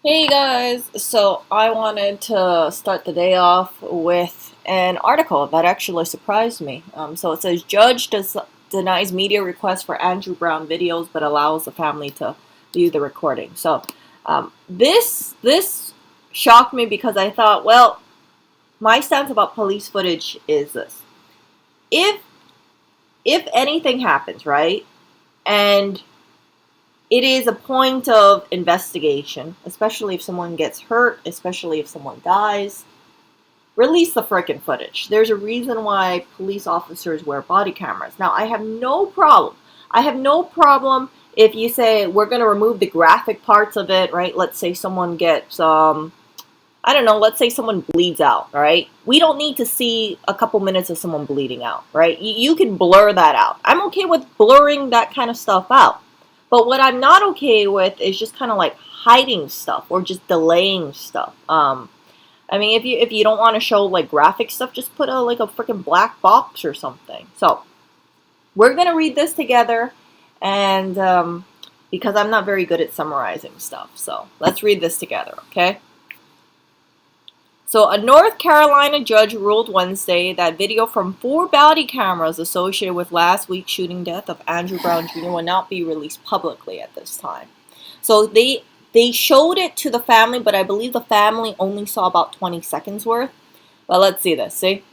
Hey guys, so I wanted to start the day off with an article that actually surprised me. So it says denies media request for Andrew Brown videos, but allows the family to view the recording. So this shocked me because I thought, well, my stance about police footage is this: if if anything happens, right, and it is a point of investigation, especially if someone gets hurt, especially if someone dies. Release the frickin' footage. There's a reason why police officers wear body cameras. Now, I have no problem. I have no problem if you say we're going to remove the graphic parts of it, right? Let's say someone gets, I don't know, let's say someone bleeds out, right? We don't need to see a couple minutes of someone bleeding out, right? You can blur that out. I'm okay with blurring that kind of stuff out. But what I'm not okay with is just kind of like hiding stuff or just delaying stuff. I mean, if you don't want to show like graphic stuff, just put a freaking black box or something. So we're gonna read this together, and because I'm not very good at summarizing stuff, so let's read this together, okay? So, a North Carolina judge ruled Wednesday that video from 4 body cameras associated with last week's shooting death of Andrew Brown Jr. will not be released publicly at this time. So they showed it to the family, but I believe the family only saw about 20 seconds worth. But let's see this. See?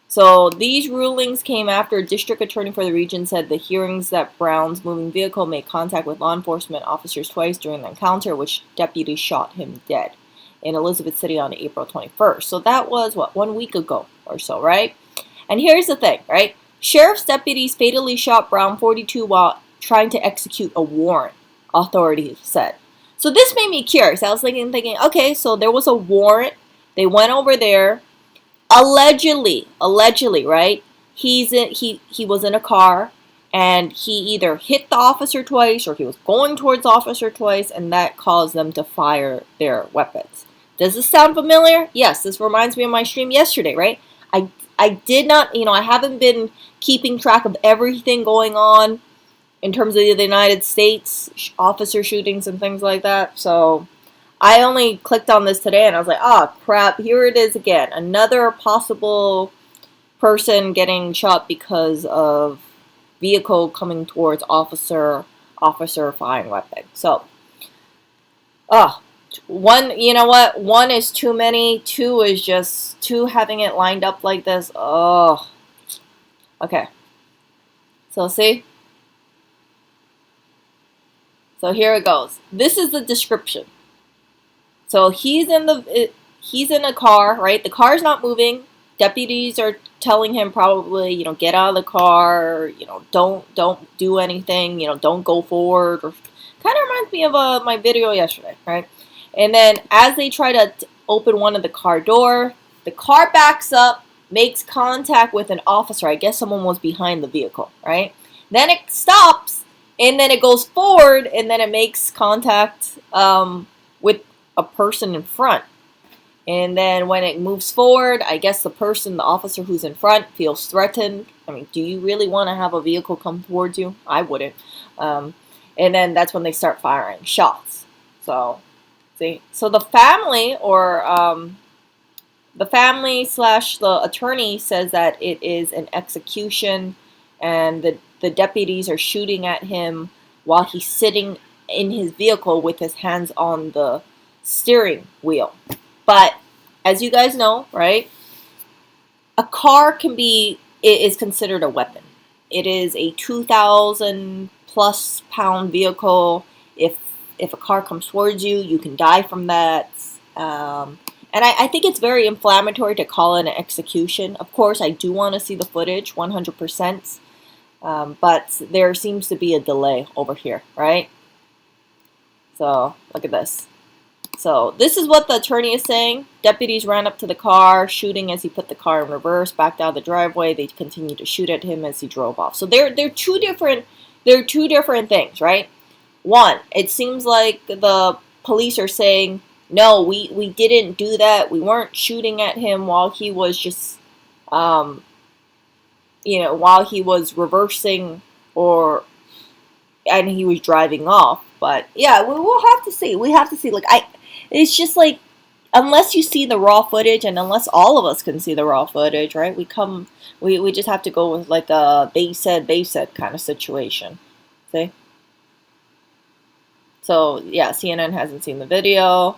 So these rulings came after a district attorney for the region said the hearings that Brown's moving vehicle made contact with law enforcement officers twice during the encounter, which deputies shot him dead in Elizabeth City on April 21st. So that was, what, 1 week ago or so, right? And here's the thing, right? Sheriff's deputies fatally shot Brown, 42, while trying to execute a warrant, authorities said. So this made me curious. I was thinking, okay, so there was a warrant. They went over there. Allegedly, right? He was in a car, and he either hit the officer twice or he was going towards the officer twice, and that caused them to fire their weapons. Does this sound familiar? Yes, this reminds me of my stream yesterday, right? I did not, I haven't been keeping track of everything going on in terms of the United States, officer shootings and things like that. So I only clicked on this today and I was like, oh crap, here it is again. Another possible person getting shot because of vehicle coming towards officer firing weapon. So, one, you know what? One is too many. Two is just two having it lined up like this. Oh, okay. So see? So here it goes. This is the description. So he's in a car, right? The car's not moving. Deputies are telling him probably, get out of the car, don't do anything, don't go forward. Or kind of reminds me of my video yesterday, right? And then as they try to open one of the car door, the car backs up, makes contact with an officer. I guess someone was behind the vehicle, right? Then it stops, and then it goes forward, and then it makes contact with a person in front. And then when it moves forward, I guess the officer who's in front feels threatened. I mean, do you really want to have a vehicle come towards you? I wouldn't. And then that's when they start firing shots. So, see, so the family slash the attorney says that it is an execution, and the deputies are shooting at him while he's sitting in his vehicle with his hands on the steering wheel. But as you guys know, right, a car is considered a weapon. It is a 2,000 plus pound vehicle. If a car comes towards you, you can die from that. And I think it's very inflammatory to call it an execution. Of course, I do want to see the footage, 100%. But there seems to be a delay over here, right? So look at this. So this is what the attorney is saying. Deputies ran up to the car, shooting as he put the car in reverse, backed out of the driveway. They continued to shoot at him as he drove off. So they're two different things, right? One, it seems like the police are saying, no, we didn't do that. We weren't shooting at him while he was just while he was reversing and he was driving off. But yeah, we will have to see. We have to see. Like it's just like unless you see the raw footage, and unless all of us can see the raw footage, right? We just have to go with like a they said kind of situation. See? So yeah, CNN hasn't seen the video,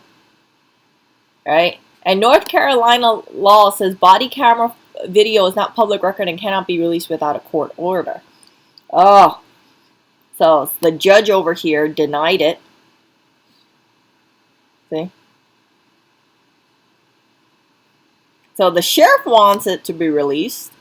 right? And North Carolina law says body camera video is not public record and cannot be released without a court order. Oh, so the judge over here denied it. See? So the sheriff wants it to be released.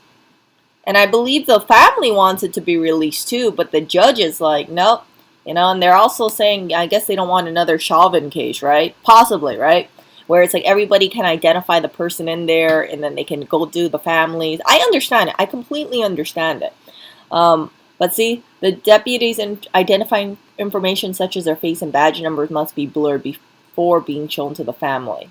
And I believe the family wants it to be released too, but the judge is like, nope. And they're also saying, I guess they don't want another Chauvin case, right? Possibly, right? Where it's like everybody can identify the person in there, and then they can go do the families. I understand it. I completely understand it. But see, the deputies identifying information such as their face and badge numbers must be blurred before being shown to the family.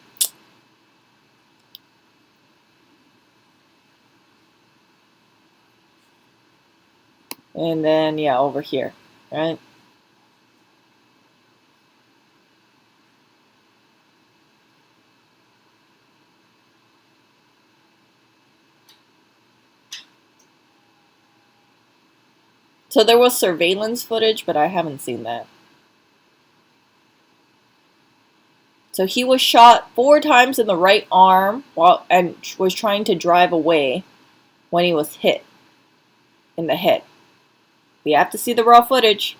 And then, yeah, over here, right? So there was surveillance footage, but I haven't seen that. So he was shot 4 times in the right arm and was trying to drive away when he was hit in the head. We have to see the raw footage.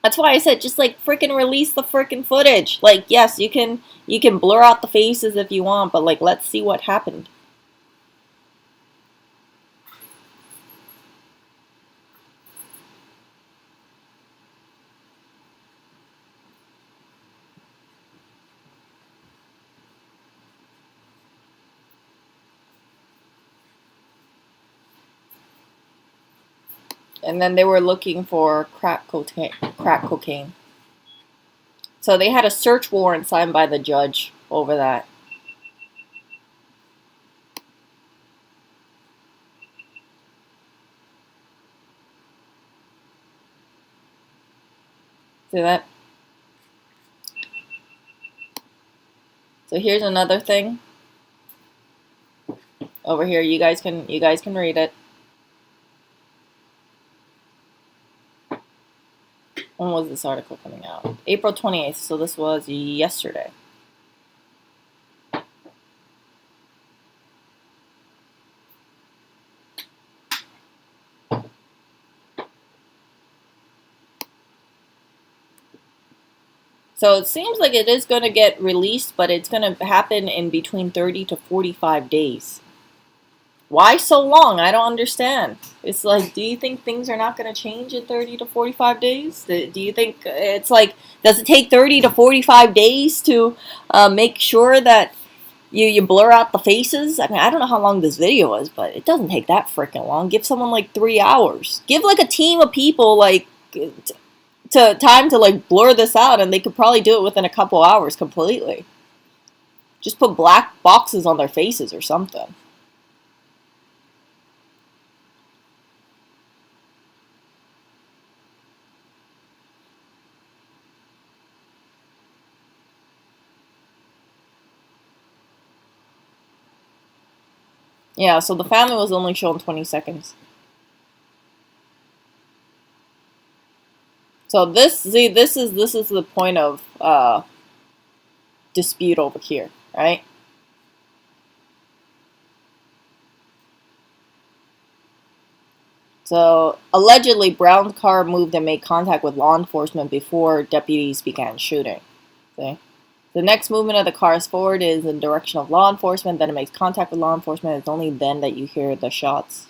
That's why I said just like freaking release the freaking footage. Like yes, you can blur out the faces if you want, but like let's see what happened. And then they were looking for crack cocaine. So they had a search warrant signed by the judge over that. See that? So here's another thing. Over here, you guys can read it. When was this article coming out? April 28th, so this was yesterday. So it seems like it is going to get released, but it's going to happen in between 30 to 45 days. Why so long? I don't understand. It's like, do you think things are not going to change in 30 to 45 days? Do you think it's like, does it take 30 to 45 days to make sure that you blur out the faces? I mean, I don't know how long this video is, but it doesn't take that freaking long. Give someone like 3 hours. Give like a team of people like time to like blur this out, and they could probably do it within a couple hours completely. Just put black boxes on their faces or something. Yeah, so the family was only shown 20 seconds. So this is the point of dispute over here, right? So allegedly, Brown's car moved and made contact with law enforcement before deputies began shooting. See? The next movement of the car forward is in the direction of law enforcement. Then it makes contact with law enforcement. It's only then that you hear the shots.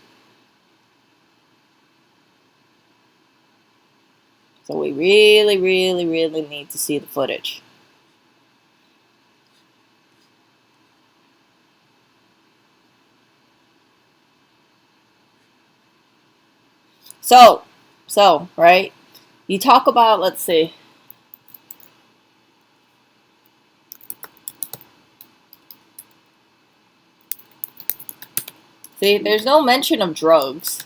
So we really, really, really need to see the footage. So, right? You talk about, let's see. See, there's no mention of drugs.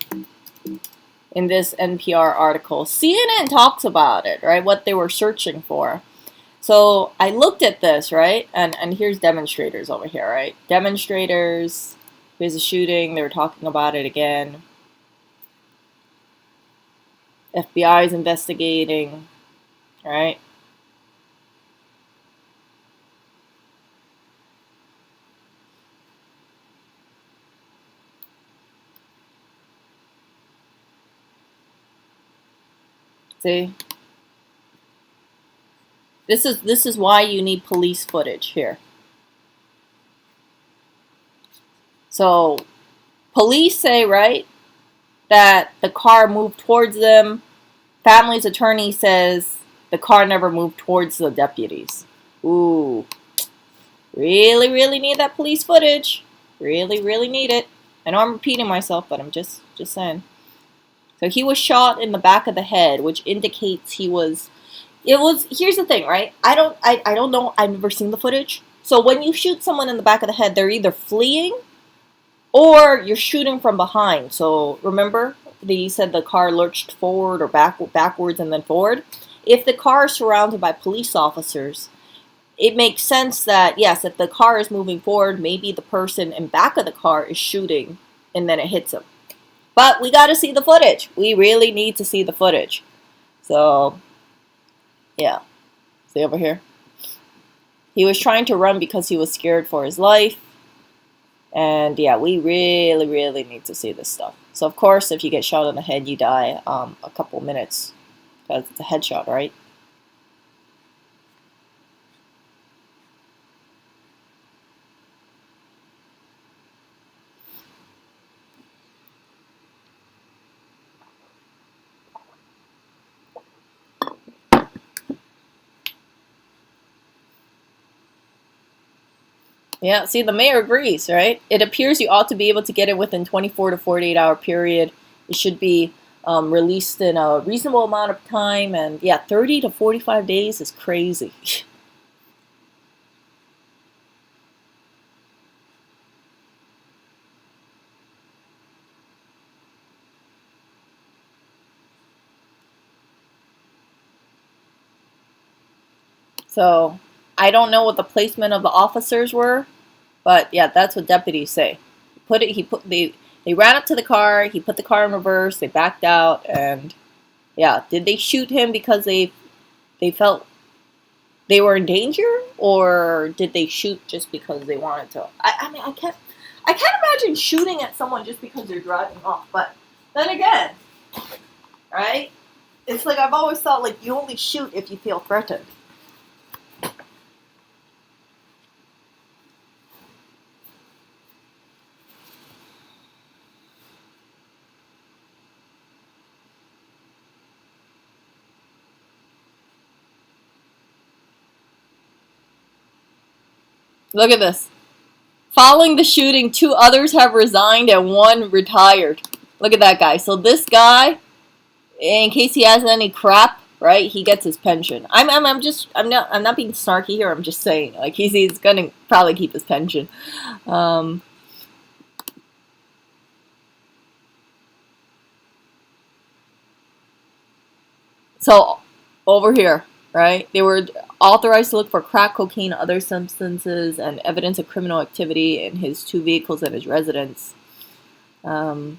in this NPR article. CNN talks about it, right? What they were searching for. So I looked at this, right? And here's demonstrators over here, right? Demonstrators, here's a shooting. They were talking about it again. FBI is investigating, right? See? This is why you need police footage here. So police say, right, that the car moved towards them. Family's attorney says the car never moved towards the deputies. Ooh. Really, really need that police footage. Really, really need it. I know I'm repeating myself, but I'm just saying. So he was shot in the back of the head, which indicates here's the thing, right? I don't know. I've never seen the footage. So when you shoot someone in the back of the head, they're either fleeing or you're shooting from behind. So remember, they said the car lurched forward or backwards and then forward. If the car is surrounded by police officers, it makes sense that, yes, if the car is moving forward, maybe the person in back of the car is shooting and then it hits him. But we got to see the footage. We really need to see the footage. So, yeah. See over here? He was trying to run because he was scared for his life. And yeah, we really, really need to see this stuff. So of course, if you get shot in the head, you die a couple minutes. Because it's a headshot, right? Yeah, see, the mayor agrees, right? It appears you ought to be able to get it within 24 to 48 hour period. It should be released in a reasonable amount of time. And yeah, 30 to 45 days is crazy. So I don't know what the placement of the officers were, but yeah, that's what deputies say. They ran up to the car. He put the car in reverse. They backed out, and yeah, did they shoot him because they felt they were in danger, or did they shoot just because they wanted to? I mean, I can't imagine shooting at someone just because they're driving off. But then again, right? It's like I've always thought, like, you only shoot if you feel threatened. Look at this. Following the shooting, 2 others have resigned and 1 retired. Look at that guy. So this guy, in case he has any crap, right? He gets his pension. I'm not being snarky here. I'm just saying, like, he's gonna probably keep his pension. So over here, right? They were authorized to look for crack cocaine, other substances, and evidence of criminal activity in his 2 vehicles at his residence. See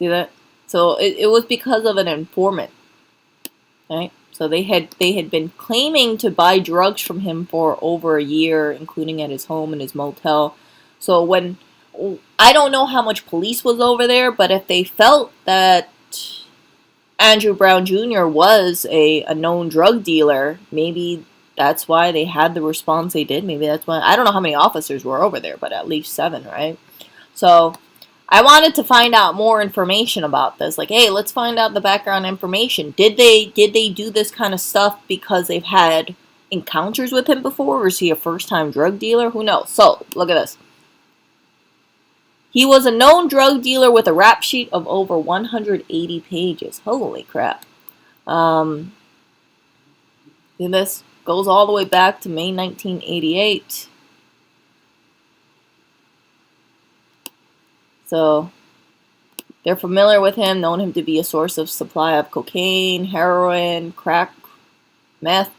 that? So it was because of an informant, right? So they had been claiming to buy drugs from him for over a year, including at his home and his motel. So when I don't know how much police was over there, but if they felt that Andrew Brown Jr. was a known drug dealer, maybe that's why they had the response they did. Maybe that's why. I don't know how many officers were over there, but at least 7, right? So I wanted to find out more information about this. Like, hey, let's find out the background information. Did they do this kind of stuff because they've had encounters with him before, or is he a first-time drug dealer? Who knows? So look at this. He was a known drug dealer with a rap sheet of over 180 pages. Holy crap. This goes all the way back to May 1988. So, They're familiar with him, known him to be a source of supply of cocaine, heroin, crack, meth.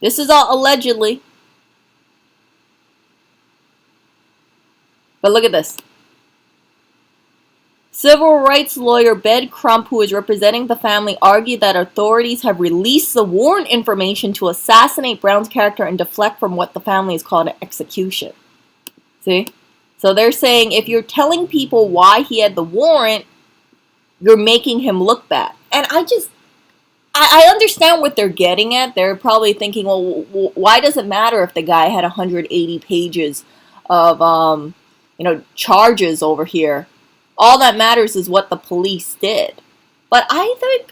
This is all allegedly. But look at this. Civil rights lawyer Ben Crump, who is representing the family, argued that authorities have released the warrant information to assassinate Brown's character and deflect from what the family has called an execution. See? So they're saying if you're telling people why he had the warrant, you're making him look bad. And I understand what they're getting at. They're probably thinking, well, why does it matter if the guy had 180 pages of, charges over here? All that matters is what the police did. But I think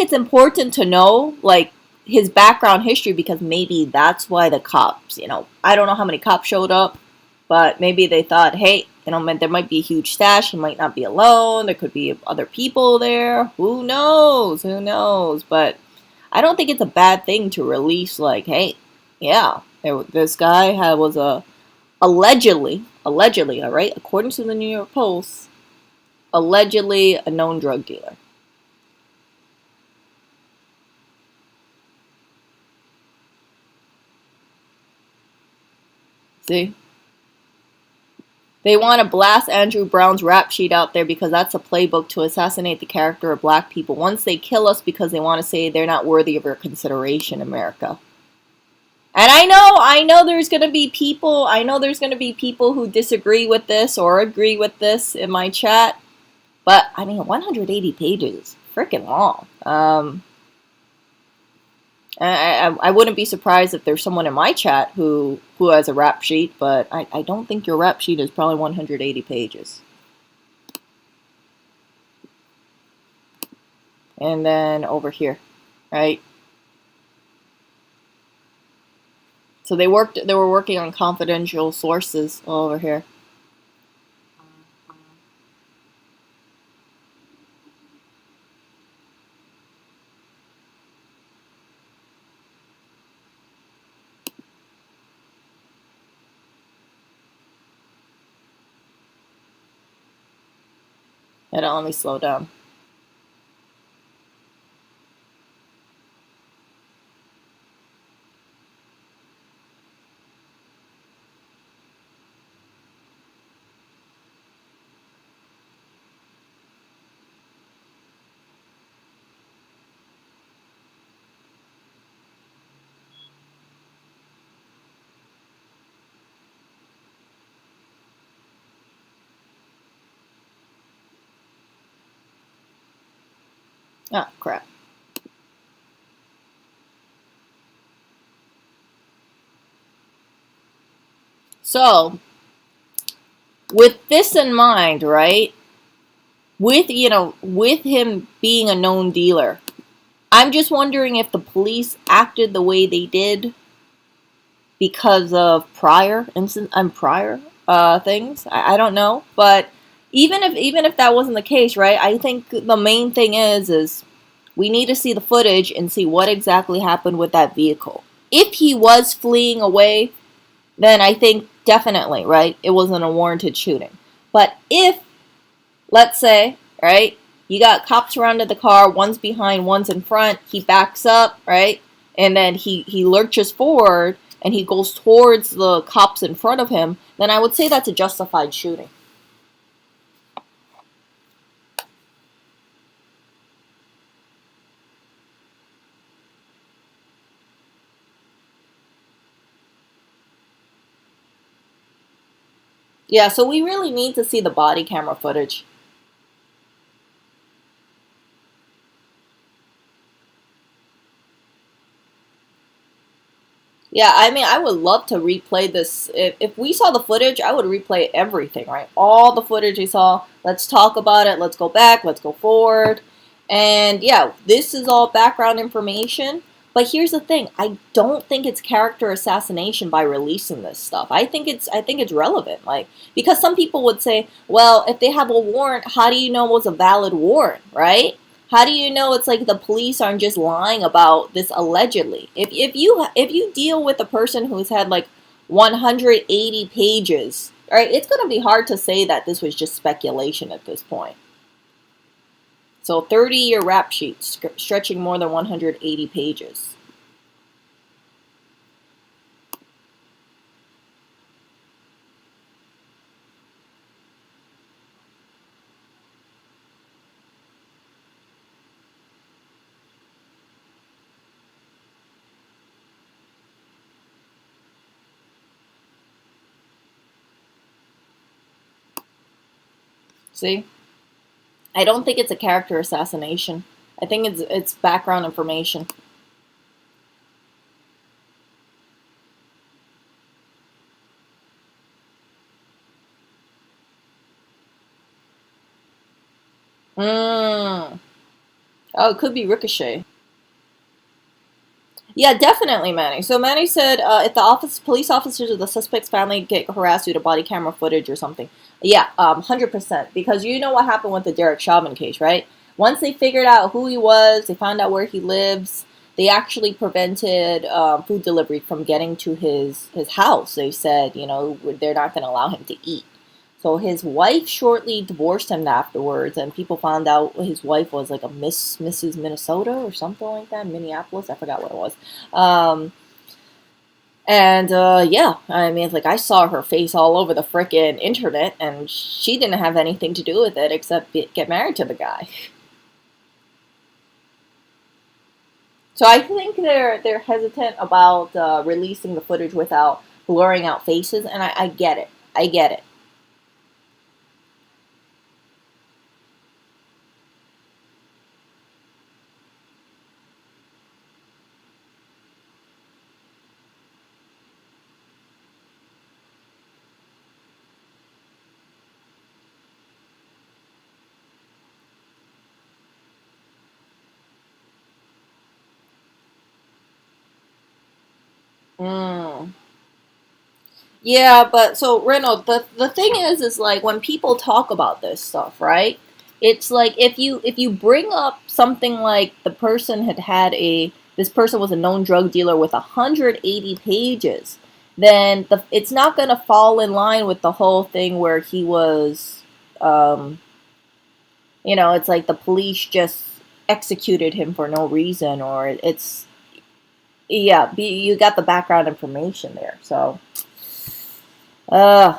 it's important to know, like, his background history, because maybe that's why the cops, I don't know how many cops showed up, but maybe they thought, hey, there might be a huge stash. He might not be alone. There could be other people there. Who knows? Who knows? But I don't think it's a bad thing to release, like, hey, yeah, this guy was allegedly, all right, according to the New York Post, allegedly a known drug dealer. See? They want to blast Andrew Brown's rap sheet out there because that's a playbook to assassinate the character of black people. Once they kill us because they want to say they're not worthy of our consideration, America. And I know there's going to be people, who disagree with this or agree with this in my chat. But, 180 pages, freaking long. I wouldn't be surprised if there's someone in my chat who has a rap sheet, but I don't think your rap sheet is probably 180 pages. And then over here, right? So they were working on confidential sources over here. It'll only slow down. Ah, crap. So, with this in mind, right? With him being a known dealer, I'm just wondering if the police acted the way they did because of prior things. I don't know, but even if that wasn't the case, right? I think the main thing is we need to see the footage and see what exactly happened with that vehicle. If he was fleeing away, then I think definitely, right, it wasn't a warranted shooting. But if, let's say, right, you got cops surrounded the car, one's behind, one's in front, he backs up, right, and then he lurches forward and he goes towards the cops in front of him, then I would say that's a justified shooting. Yeah, so we really need to see the body camera footage. Yeah, I would love to replay this. If we saw the footage, I would replay everything, right? All the footage we saw. Let's talk about it. Let's go back. Let's go forward. And yeah, this is all background information. But here's the thing: I don't think it's character assassination by releasing this stuff. I think it's relevant, like because some people would say, well, if they have a warrant, how do you know it was a valid warrant, right? How do you know it's like the police aren't just lying about this allegedly? If you deal with a person who's had like 180 pages, right, it's going to be hard to say that this was just speculation at this point. So 30-year rap sheet stretching more than 180 pages. See? I don't think it's a character assassination. I think it's background information. Mm. Oh, it could be Ricochet. Yeah, definitely, Manny. So Manny said if the police officers of the suspect's family get harassed due to body camera footage or something. Yeah, 100%. Because you know what happened with the Derek Chauvin case, right? Once they figured out who he was, they found out where he lives. They actually prevented food delivery from getting to his house. They said, you know, they're not going to allow him to eat. So his wife shortly divorced him afterwards, and people found out his wife was like a Mrs. Minnesota or something like that, Minneapolis. I forgot what it was. Um, yeah, I mean, like I saw her face all over the frickin' internet, and she didn't have anything to do with it except get married to the guy. So I think they're hesitant about releasing the footage without blurring out faces, and I get it. I get it. Mm. Yeah, but so Reynolds, the thing is like when people talk about this stuff, right? It's like if you bring up something like the person had had a this person was a known drug dealer with 180 pages, then it's not gonna fall in line with the whole thing where he was, um, you know, it's like the police just executed him for no reason, or it's yeah, you got the background information there, so. Uh,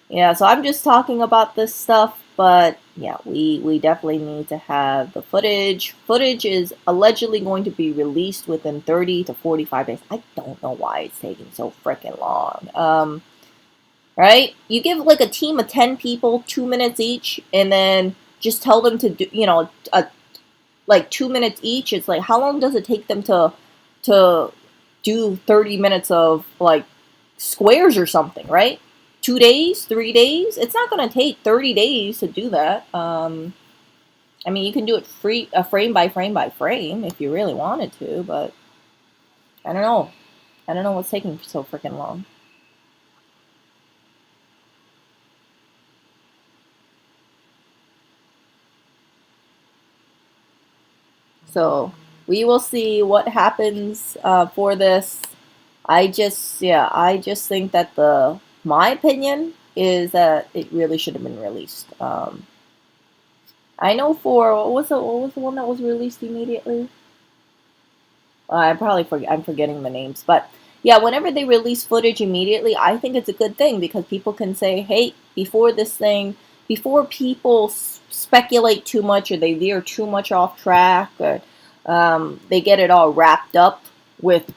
yeah, so I'm just talking about this stuff, but yeah, we definitely need to have the footage. Footage is allegedly going to be released within 30 to 45 days. I don't know why it's taking so freaking long. Right? You give like a team of 10 people 2 minutes each, and then just tell them to do, you know, like 2 minutes each. It's like, how long does it take them to do 30 minutes of like squares or something, right? 2 days, 3 days. It's not going to take 30 days to do that. I mean, you can do it frame by frame by frame if you really wanted to, but I don't know. I don't know what's taking so freaking long. So we will see what happens for this. Yeah, I just think that my opinion is that it really should have been released. I know for what was the one that was released immediately? I'm forgetting the names, but yeah, whenever they release footage immediately, I think it's a good thing because people can say, hey, before people speculate too much or they veer too much off track or they get it all wrapped up with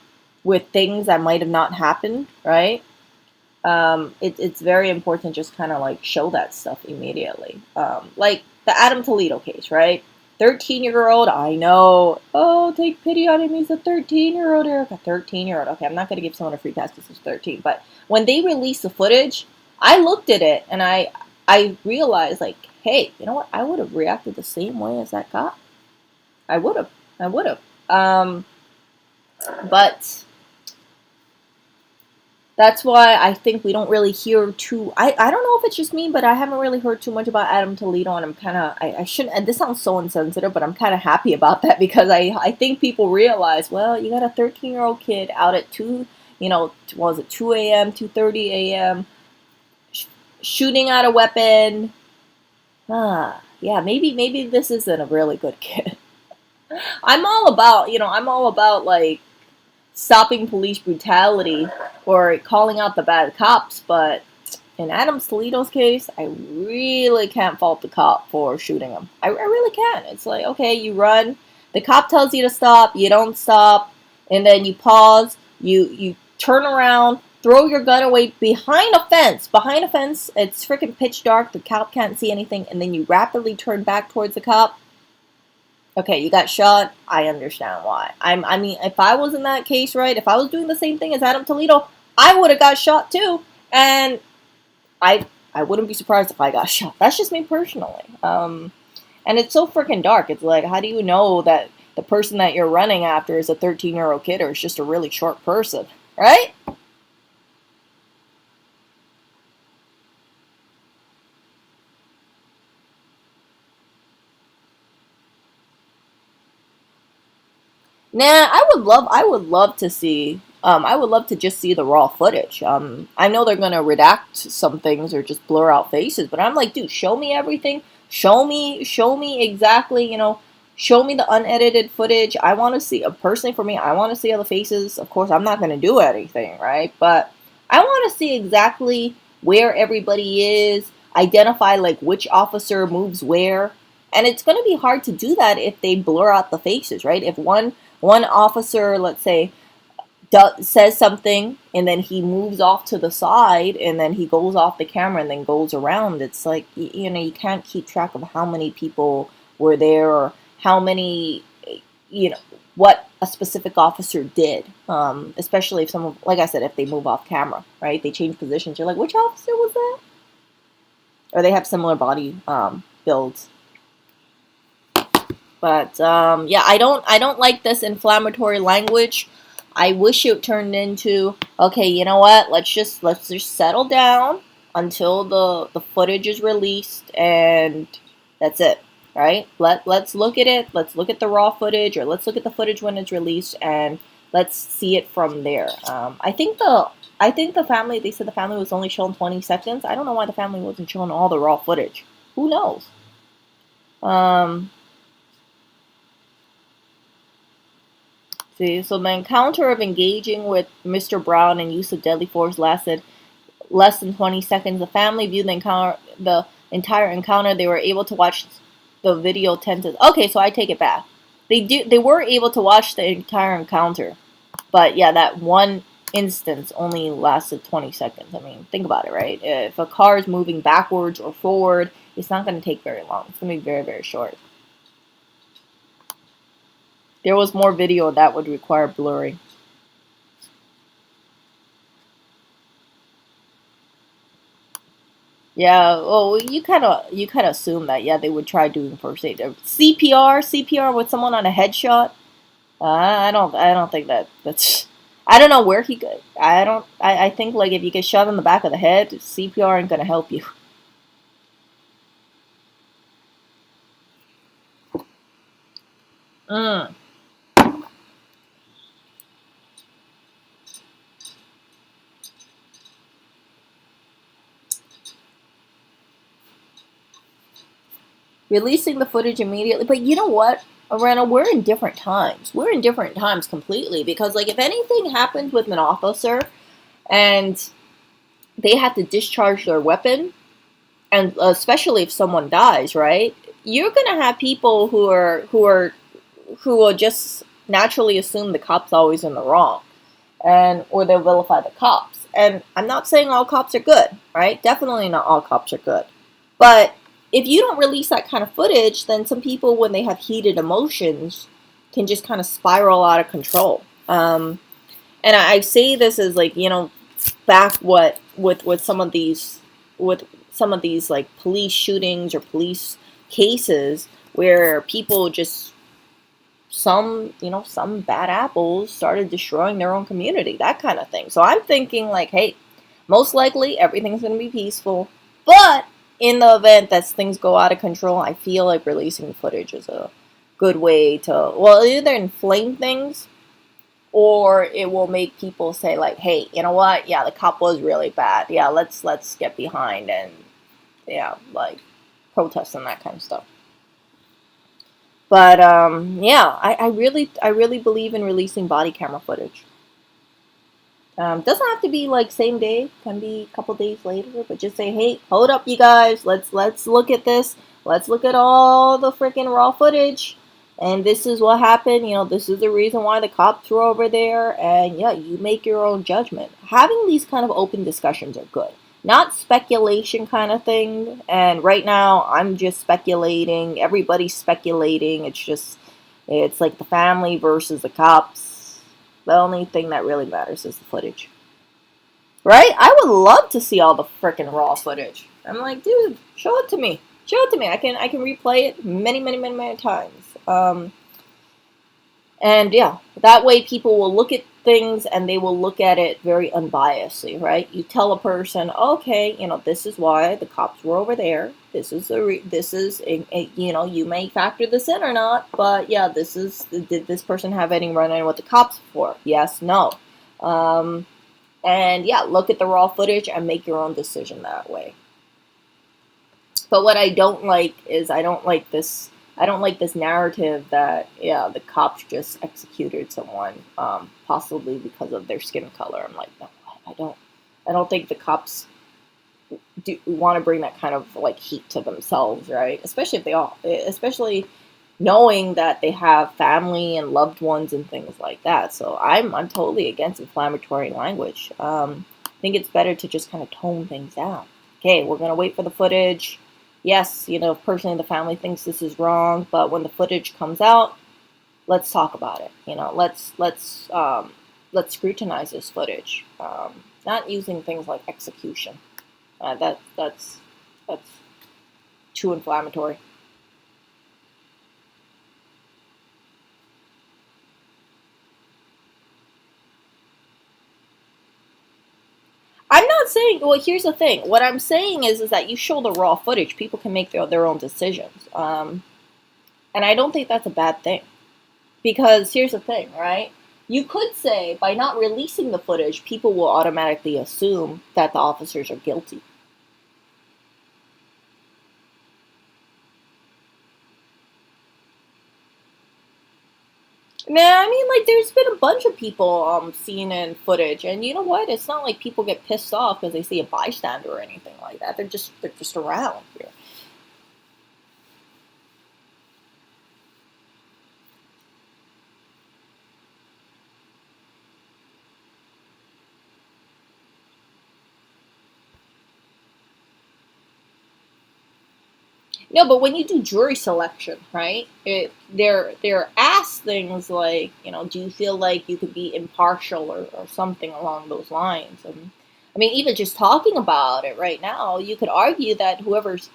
things that might have not happened, right? It's very important to just kind of like show that stuff immediately. Like the Adam Toledo case, right? 13-year-old, I know. Oh, take pity on him. He's a 13-year-old, Erica. 13-year-old. Okay, I'm not going to give someone a free pass because he's 13. But when they released the footage, I looked at it and I realized, like, hey, you know what? I would have reacted the same way as that cop. I would have. I would have. But that's why I think we don't really hear too. I don't know if it's just me, but I haven't really heard too much about Adam Toledo, and I'm kind of I shouldn't. And this sounds so insensitive, but I'm kind of happy about that because I think people realize, well, you got a 13-year-old kid out at what was it 2 a.m., 2:30 a.m. Shooting out a weapon. Yeah, maybe this isn't a really good kid. I'm all about like stopping police brutality or calling out the bad cops, but in Adam Toledo's case, I really can't fault the cop for shooting him. I really can't. It's like, okay, you run, the cop tells you to stop, you don't stop, and then you pause, you turn around, throw your gun away behind a fence. Behind a fence, it's freaking pitch dark, the cop can't see anything, and then you rapidly turn back towards the cop. Okay, you got shot. I understand why. I mean, if I was in that case, right? If I was doing the same thing as Adam Toledo, I would have got shot too, and I wouldn't be surprised if I got shot. That's just me personally. And it's so freaking dark. It's like, how do you know that the person that you're running after is a 13-year-old kid or is just a really short person, right? Nah, I would love to see. I would love to just see the raw footage. I know they're gonna redact some things or just blur out faces, but I'm like, dude, show me everything. Show me exactly. Show me the unedited footage. I want to see. Personally, for me, I want to see all the faces. Of course, I'm not gonna do anything, right? But I want to see exactly where everybody is. Identify like which officer moves where, and it's gonna be hard to do that if they blur out the faces, right? If one officer, let's say, says something and then he moves off to the side and then he goes off the camera and then goes around, it's like, you can't keep track of how many people were there or how many, you know, what a specific officer did. Especially if someone, like I said, if they move off camera, right? They change positions. You're like, which officer was that? Or they have similar body builds. But yeah, I don't like this inflammatory language. I wish it turned into, okay, you know what? Let's just settle down until the footage is released, and that's it, right? Let's look at it. Let's look at the raw footage, or let's look at the footage when it's released, and let's see it from there. I think the family. They said the family was only shown 20 seconds. I don't know why the family wasn't showing all the raw footage. Who knows? Um, See, so the encounter of engaging with Mr. Brown and use of deadly force lasted less than 20 seconds. The family viewed the entire encounter. They were able to watch the video 10 to. Okay, so I take it back. They were able to watch the entire encounter, but yeah, that one instance only lasted 20 seconds. I mean, think about it, right? If a car is moving backwards or forward, it's not going to take very long. It's going to be very, very short. There was more video that would require blurring. Yeah, well, you kind of assume that. Yeah, they would try doing first aid. CPR with someone on a headshot. I don't think that's. I don't know where he could. I don't. I think like if you get shot in the back of the head, CPR ain't gonna help you. Mm. Releasing the footage immediately. But you know what, Arena, we're in different times. We're in different times completely because, like, if anything happens with an officer and they have to discharge their weapon, and especially if someone dies, right? You're gonna have people who will just naturally assume the cop's always in the wrong, and or they'll vilify the cops. And I'm not saying all cops are good, right? Definitely not all cops are good. But if you don't release that kind of footage, then some people, when they have heated emotions, can just kind of spiral out of control. And I say this as like, back what with some of these like police shootings or police cases where people just some bad apples started destroying their own community, that kind of thing. So I'm thinking like, hey, most likely everything's going to be peaceful, but in the event that things go out of control, I feel like releasing footage is a good way to, well, either inflame things or it will make people say like, hey, you know what? Yeah, the cop was really bad. Yeah, let's get behind and yeah, like protest and that kind of stuff. But yeah, I really believe in releasing body camera footage. Doesn't have to be like same day, can be a couple days later, but just say, hey, hold up, you guys, let's look at this. Let's look at all the freaking raw footage. And this is what happened. This is the reason why the cops were over there. And yeah, you make your own judgment. Having these kind of open discussions are good. Not speculation kind of thing. And right now, I'm just speculating. Everybody's speculating. It's like the family versus the cops. The only thing that really matters is the footage. Right? I would love to see all the freaking raw footage. I'm like, dude, show it to me. Show it to me. I can replay it many, many, many, many times. And yeah, that way people will look at things and they will look at it very unbiasedly, right? You tell a person, okay, this is why the cops were over there. This is you may factor this in or not, but yeah, did this person have any run-in with the cops before? Yes, no. And yeah, look at the raw footage and make your own decision that way. But what I don't like is I don't like this narrative that yeah, the cops just executed someone possibly because of their skin color. I'm like, no, I don't think the cops do want to bring that kind of like heat to themselves, right? Especially knowing that they have family and loved ones and things like that. So I'm totally against inflammatory language. I think it's better to just kind of tone things down. Okay, we're gonna wait for the footage. Yes, personally the family thinks this is wrong, but when the footage comes out, let's talk about it. Let's scrutinize this footage. Not using things like execution. That's too inflammatory. I'm not saying. Well, here's the thing. What I'm saying is that you show the raw footage. People can make their own decisions, and I don't think that's a bad thing. Because here's the thing, right? You could say by not releasing the footage, people will automatically assume that the officers are guilty. Man, I mean, like, there's been a bunch of people seen in footage, and you know what? It's not like people get pissed off because they see a bystander or anything like that. They're just around here. No, but when you do jury selection, right? They're asked things like, do you feel like you could be impartial or something along those lines? And I mean, even just talking about it right now, you could argue that whoever's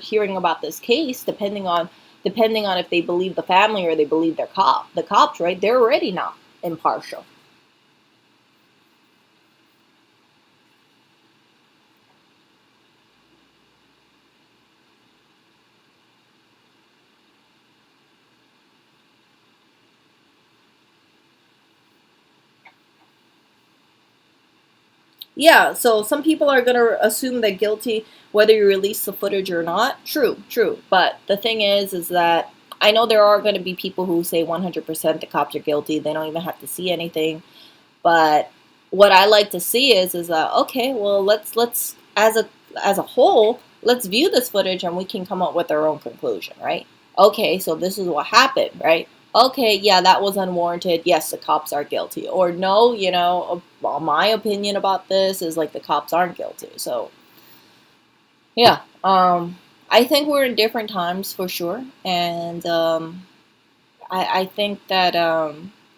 hearing about this case, depending on if they believe the family or they believe the cops, right? They're already not impartial. Yeah, so some people are going to assume they're guilty whether you release the footage or not. True, true. But the thing is that I know there are going to be people who say 100% the cops are guilty. They don't even have to see anything. But what I like to see is that okay, well, let's as a whole, let's view this footage and we can come up with our own conclusion, right? Okay, so this is what happened, right? Okay, yeah, that was unwarranted. Yes, the cops are guilty. Or no, my opinion about this is like the cops aren't guilty. So, yeah, I think we're in different times for sure. And I think that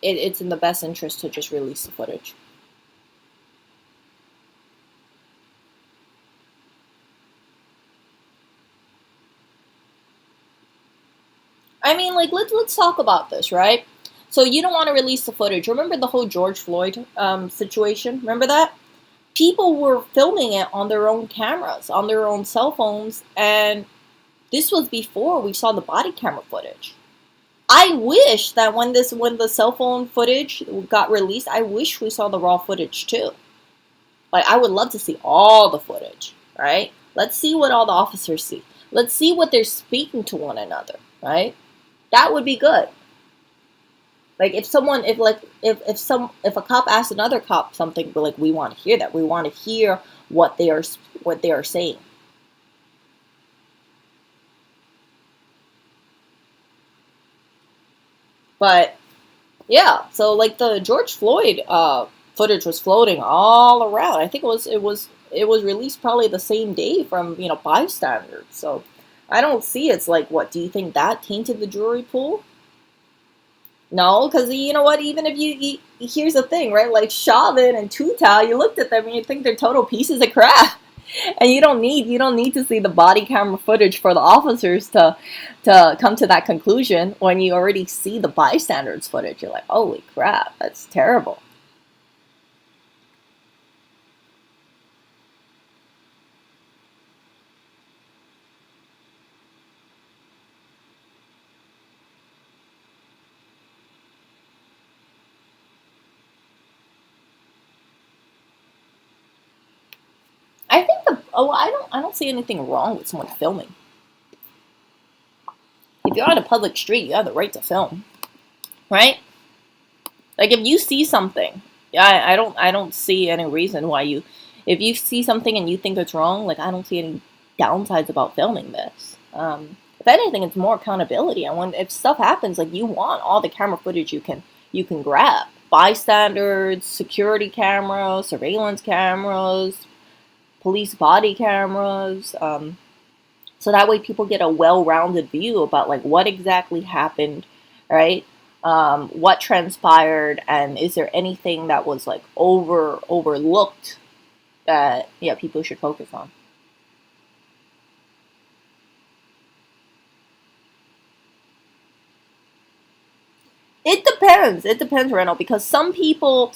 it's in the best interest to just release the footage. I mean, like, let's talk about this, right? So you don't want to release the footage. Remember the whole George Floyd situation? Remember that? People were filming it on their own cameras, on their own cell phones, and this was before we saw the body camera footage. I wish that when the cell phone footage got released, I wish we saw the raw footage too. Like, I would love to see all the footage, right? Let's see what all the officers see. Let's see what they're speaking to one another, right? That would be good. Like, if someone, if a cop asks another cop something, but like, we want to hear that. We want to hear what they are saying. But yeah, so like the George Floyd footage was floating all around. I think it was released probably the same day from bystanders. So I don't see it's like, what do you think that tainted the jury pool? No, because you know what? Even if here's the thing, right? Like Chauvin and Tutal, you looked at them and you think they're total pieces of crap, and you don't need to see the body camera footage for the officers to come to that conclusion. When you already see the bystanders footage, you're like, holy crap, that's terrible. I think I don't see anything wrong with someone filming. If you're on a public street, you have the right to film, right? Like if you see something, yeah, I don't see any reason why if you see something and you think it's wrong, like I don't see any downsides about filming this. If anything, it's more accountability. And when if stuff happens, like you want all the camera footage you can grab, bystanders, security cameras, surveillance cameras, police body cameras. So that way people get a well-rounded view about like what exactly happened, right? What transpired, and is there anything that was like overlooked that people should focus on. It depends, Reno, because some people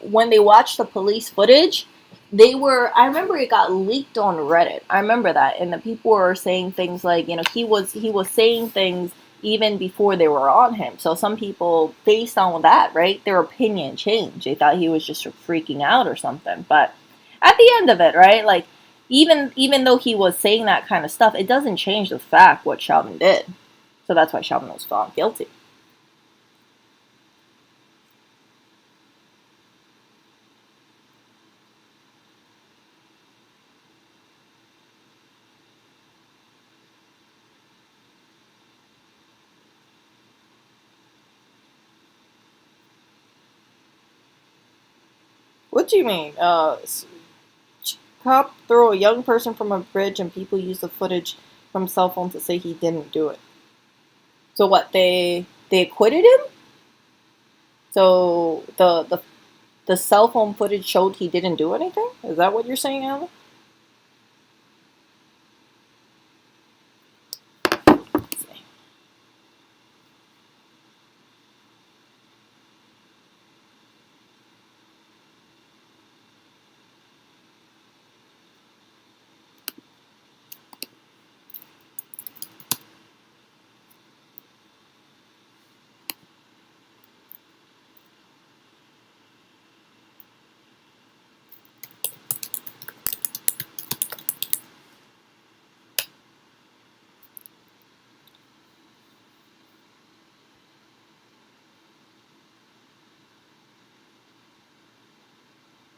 when they watch the police footage, they were. I remember it got leaked on Reddit. I remember that, and the people were saying things like, he was saying things even before they were on him. So some people, based on that, right, their opinion changed. They thought he was just freaking out or something. But at the end of it, right, like even though he was saying that kind of stuff, it doesn't change the fact what Chauvin did. So that's why Chauvin was found guilty. What do you mean? Cop throw a young person from a bridge and people use the footage from cell phone to say he didn't do it. So what? They acquitted him. So the cell phone footage showed he didn't do anything. Is that what you're saying, Alan?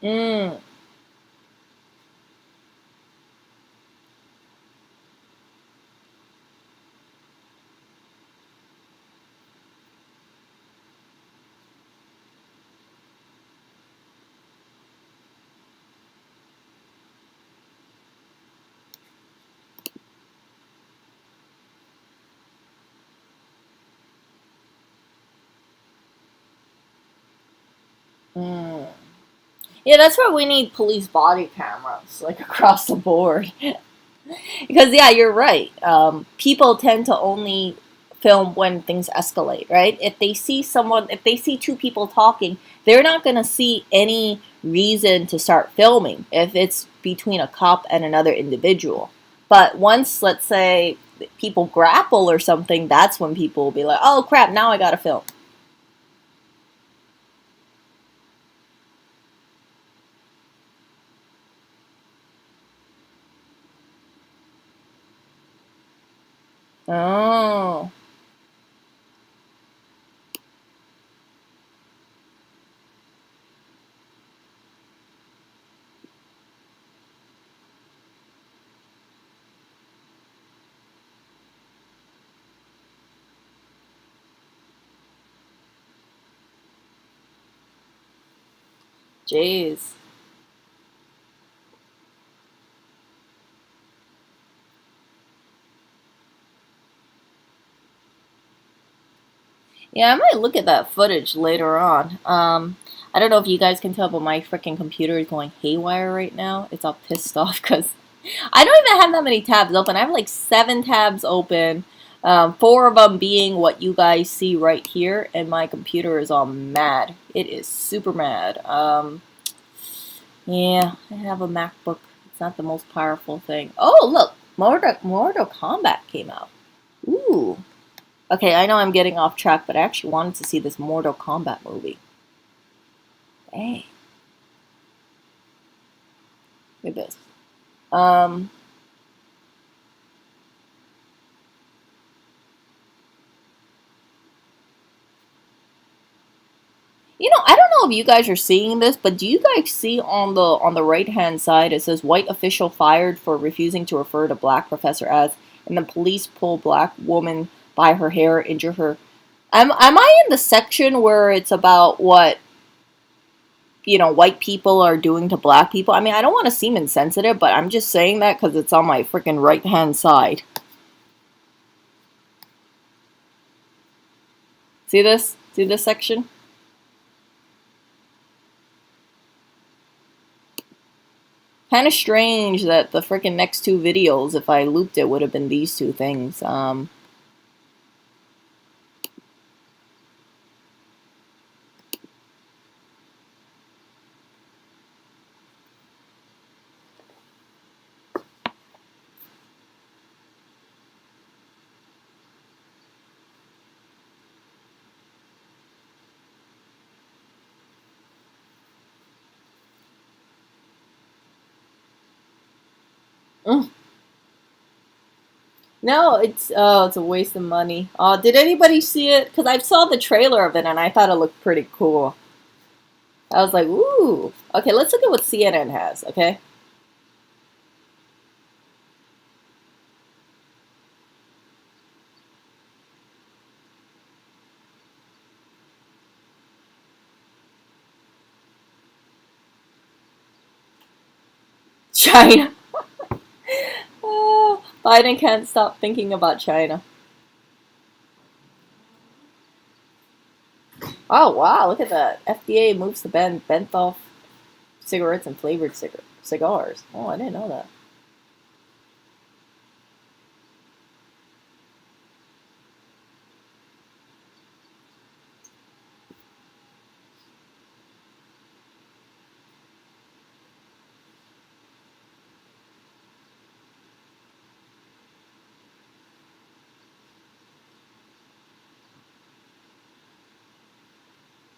Mm. Mm. Yeah, that's why we need police body cameras, like across the board. Because yeah, you're right. People tend to only film when things escalate, right? If they see someone, if they see two people talking, they're not going to see any reason to start filming if it's between a cop and another individual. But once, let's say, people grapple or something, that's when people will be like, oh crap, now I gotta film. Oh. Jeez. Yeah, I might look at that footage later on. I don't know if you guys can tell, but my freaking computer is going haywire right now. It's all pissed off because I don't even have that many tabs open. I have like 7 tabs open, 4 of them being what you guys see right here, and my computer is all mad. It is super mad. Yeah, I have a MacBook. It's not the most powerful thing. Oh, look, Mortal Kombat came out. Ooh. Okay, I know I'm getting off track, but I actually wanted to see this Mortal Kombat movie. Hey, look at this. Um, I don't know if you guys are seeing this, but do you guys see on the right hand side it says white official fired for refusing to refer to black professor as, and the police pull black woman by her hair, injure her. Am I in the section where it's about what white people are doing to black people? I mean, I don't want to seem insensitive, but I'm just saying that because it's on my freaking right hand side. See this? See this section? Kind of strange that the freaking next 2 videos, if I looped it, would have been these 2 things. Mm. No, it's a waste of money. Did anybody see it? Because I saw the trailer of it and I thought it looked pretty cool. I was like, ooh. Okay, let's look at what CNN has. Okay. China. Biden can't stop thinking about China. Oh wow, look at that. FDA moves to ban bent-off cigarettes and flavored cigars. Oh, I didn't know that.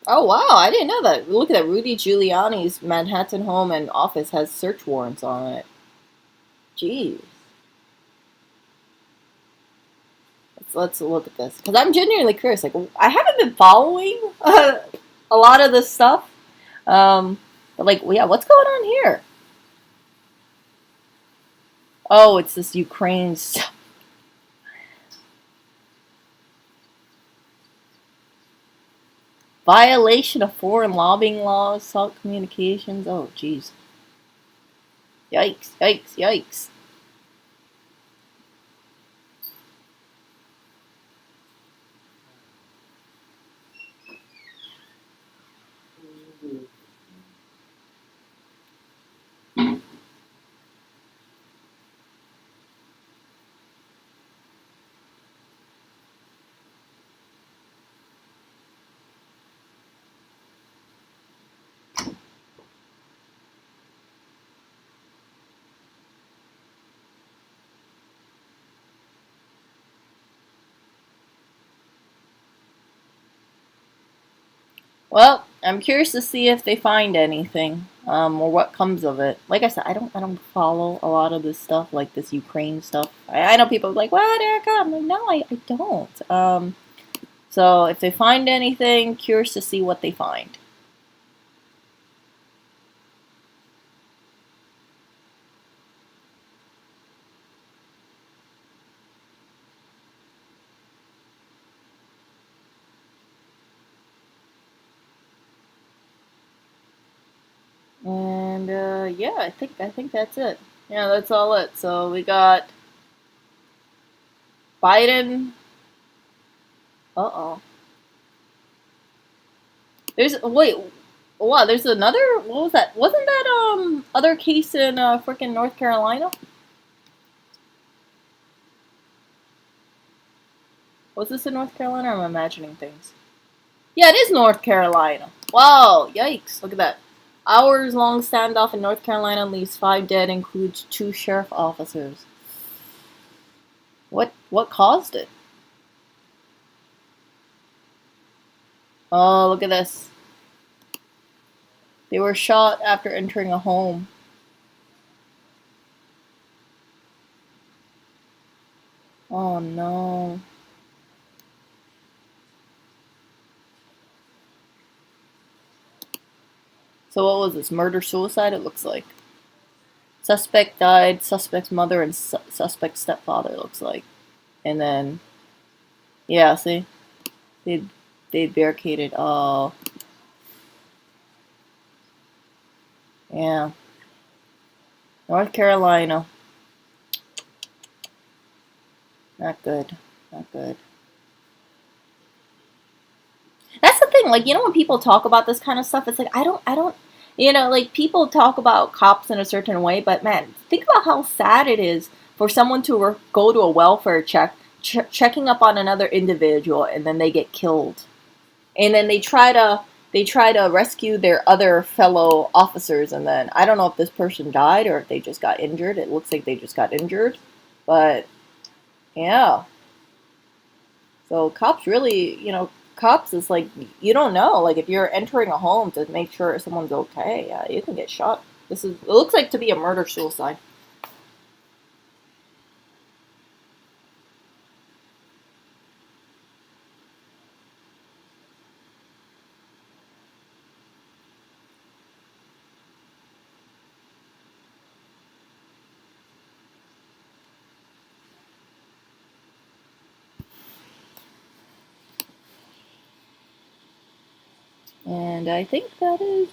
Oh wow, I didn't know that. Look at that. Rudy Giuliani's Manhattan home and office has search warrants on it. Jeez. Let's look at this because I'm genuinely curious. Like, I haven't been following a lot of this stuff. But like, yeah, what's going on here? Oh, it's this Ukraine stuff. Violation of foreign lobbying laws, salt communications. Oh, jeez. Yikes! Yikes! Yikes! Well, I'm curious to see if they find anything, or what comes of it. Like I said, I don't follow a lot of this stuff, like this Ukraine stuff. I know people are like, "What, Erica?" I'm like, "No, I don't." So if they find anything, curious to see what they find. And yeah, I think that's it. Yeah, that's all it. So we got Biden. Uh oh. There's wait. Wow, there's another. What was that? Wasn't that other case in freaking North Carolina? Was this in North Carolina? Or I'm imagining things. Yeah, it is North Carolina. Wow, yikes! Look at that. Hours long standoff in North Carolina leaves 5 dead, includes 2 sheriff officers. What caused it? Oh, look at this. They were shot after entering a home. Oh no. So what was this? Murder suicide? It looks like. Suspect died. Suspect's mother and suspect stepfather looks like. And then yeah, see, they they barricaded. Oh yeah, North Carolina. Not good. Not good. That's the thing. Like, when people talk about this kind of stuff, it's like I don't. Like people talk about cops in a certain way, but man, think about how sad it is for someone to go to a welfare check, checking up on another individual, and then they get killed, and then they try to rescue their other fellow officers, and then I don't know if this person died or if they just got injured. It looks like they just got injured, but yeah. So cops really, cops is like you don't know. Like if you're entering a home to make sure someone's okay, yeah, you can get shot. It looks like to be a murder suicide. And I think that is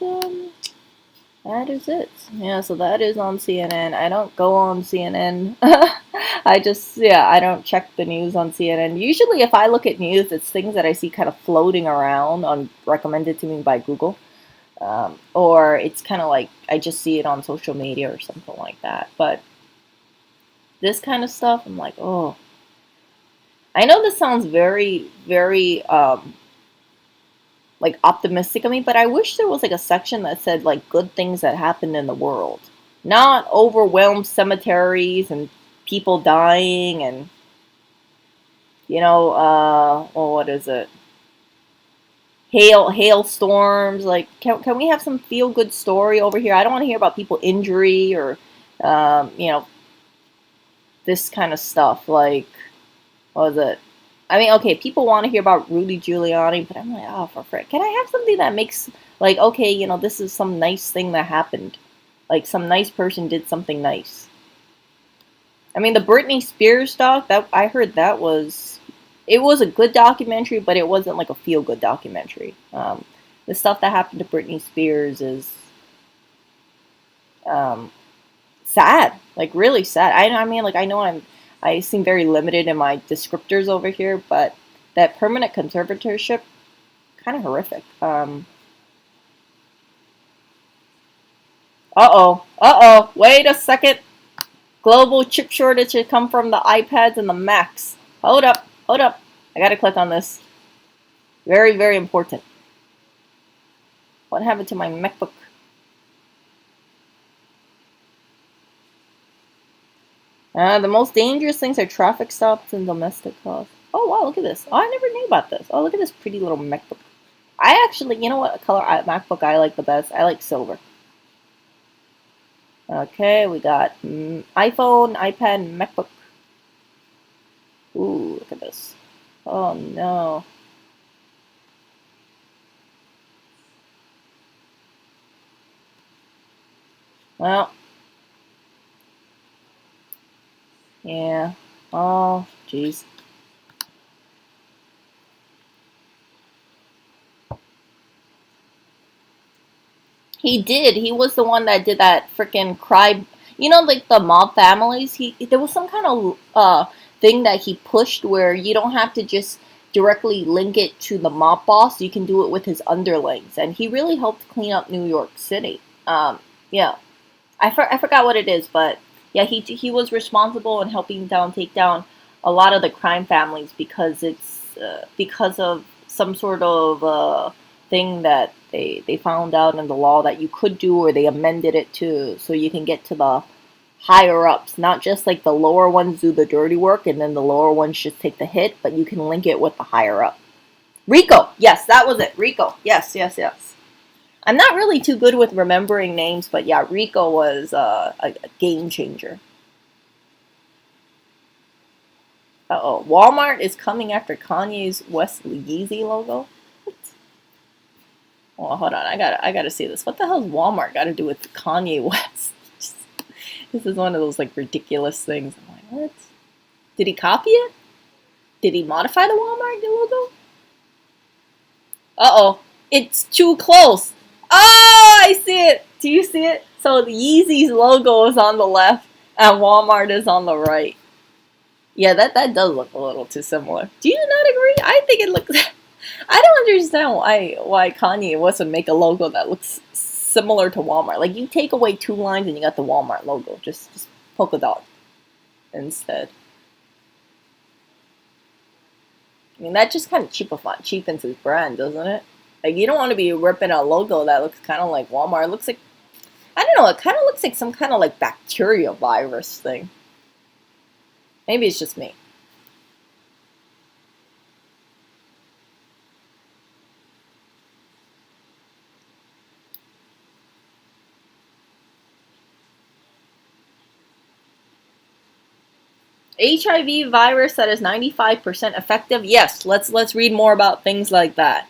it. Yeah, so that is on CNN. I don't go on CNN. I don't check the news on CNN. Usually, if I look at news, it's things that I see kind of floating around on recommended to me by Google. Or it's kind of like I just see it on social media or something like that. But this kind of stuff, I'm like, oh, I know this sounds very, very like optimistic of me, but I wish there was like a section that said like good things that happened in the world, not overwhelmed cemeteries and people dying and well, what is it? Hailstorms. Like, can we have some feel good story over here? I don't want to hear about people injury or um, you know this kind of stuff. Like, what was it? I mean, okay, people want to hear about Rudy Giuliani, but I'm like, oh, for frick. Can I have something that makes, like, okay, this is some nice thing that happened. Like, some nice person did something nice. I mean, the Britney Spears doc, that I heard it was a good documentary, but it wasn't like a feel good documentary. The stuff that happened to Britney Spears is um, sad, like really sad. I mean, like I seem very limited in my descriptors over here, but that permanent conservatorship, kind of horrific. Wait a second. Global chip shortage has come from the iPads and the Macs. Hold up. I gotta click on this. Very, very important. What happened to my MacBook? The most dangerous things are traffic stops and domestic calls. Oh wow, look at this. Oh, I never knew about this. Oh, look at this pretty little MacBook. I actually, you know what color MacBook I like the best? I like silver. Okay, we got iPhone, iPad, MacBook. Ooh, look at this. Oh no. Well, yeah. Oh, jeez. He did. He was the one that did that freaking cry. You know, like the mob families. He there was some kind of thing that he pushed where you don't have to just directly link it to the mob boss. You can do it with his underlings, and he really helped clean up New York City. Yeah, I forgot what it is, but yeah, he was responsible in helping take down a lot of the crime families because it's because of some sort of thing that they found out in the law that you could do, or they amended it to so you can get to the higher ups, not just like the lower ones do the dirty work and then the lower ones just take the hit, but you can link it with the higher up. Rico, yes, that was it. Rico, yes, yes, yes. I'm not really too good with remembering names, but yeah, Rico was a game changer. Uh-oh, Walmart is coming after Kanye's West Yeezy logo. What? Oh, hold on, I gotta see this. What the hell's Walmart got to do with Kanye West? This is one of those like ridiculous things. I'm like, what? Did he copy it? Did he modify the Walmart logo? Uh-oh, it's too close. Oh, I see it. Do you see it? So the Yeezy's logo is on the left and Walmart is on the right. Yeah, that does look a little too similar. Do you not agree? I think it looks. I don't understand why Kanye wants to make a logo that looks similar to Walmart. Like you take away two lines and you got the Walmart logo. Just polka dot instead. I mean that just kind of cheapens his brand, doesn't it? Like you don't want to be ripping a logo that looks kind of like Walmart. It looks like I don't know. It kind of looks like some kind of like bacteria virus thing. Maybe it's just me. HIV virus that is 95% effective. Yes, let's read more about things like that.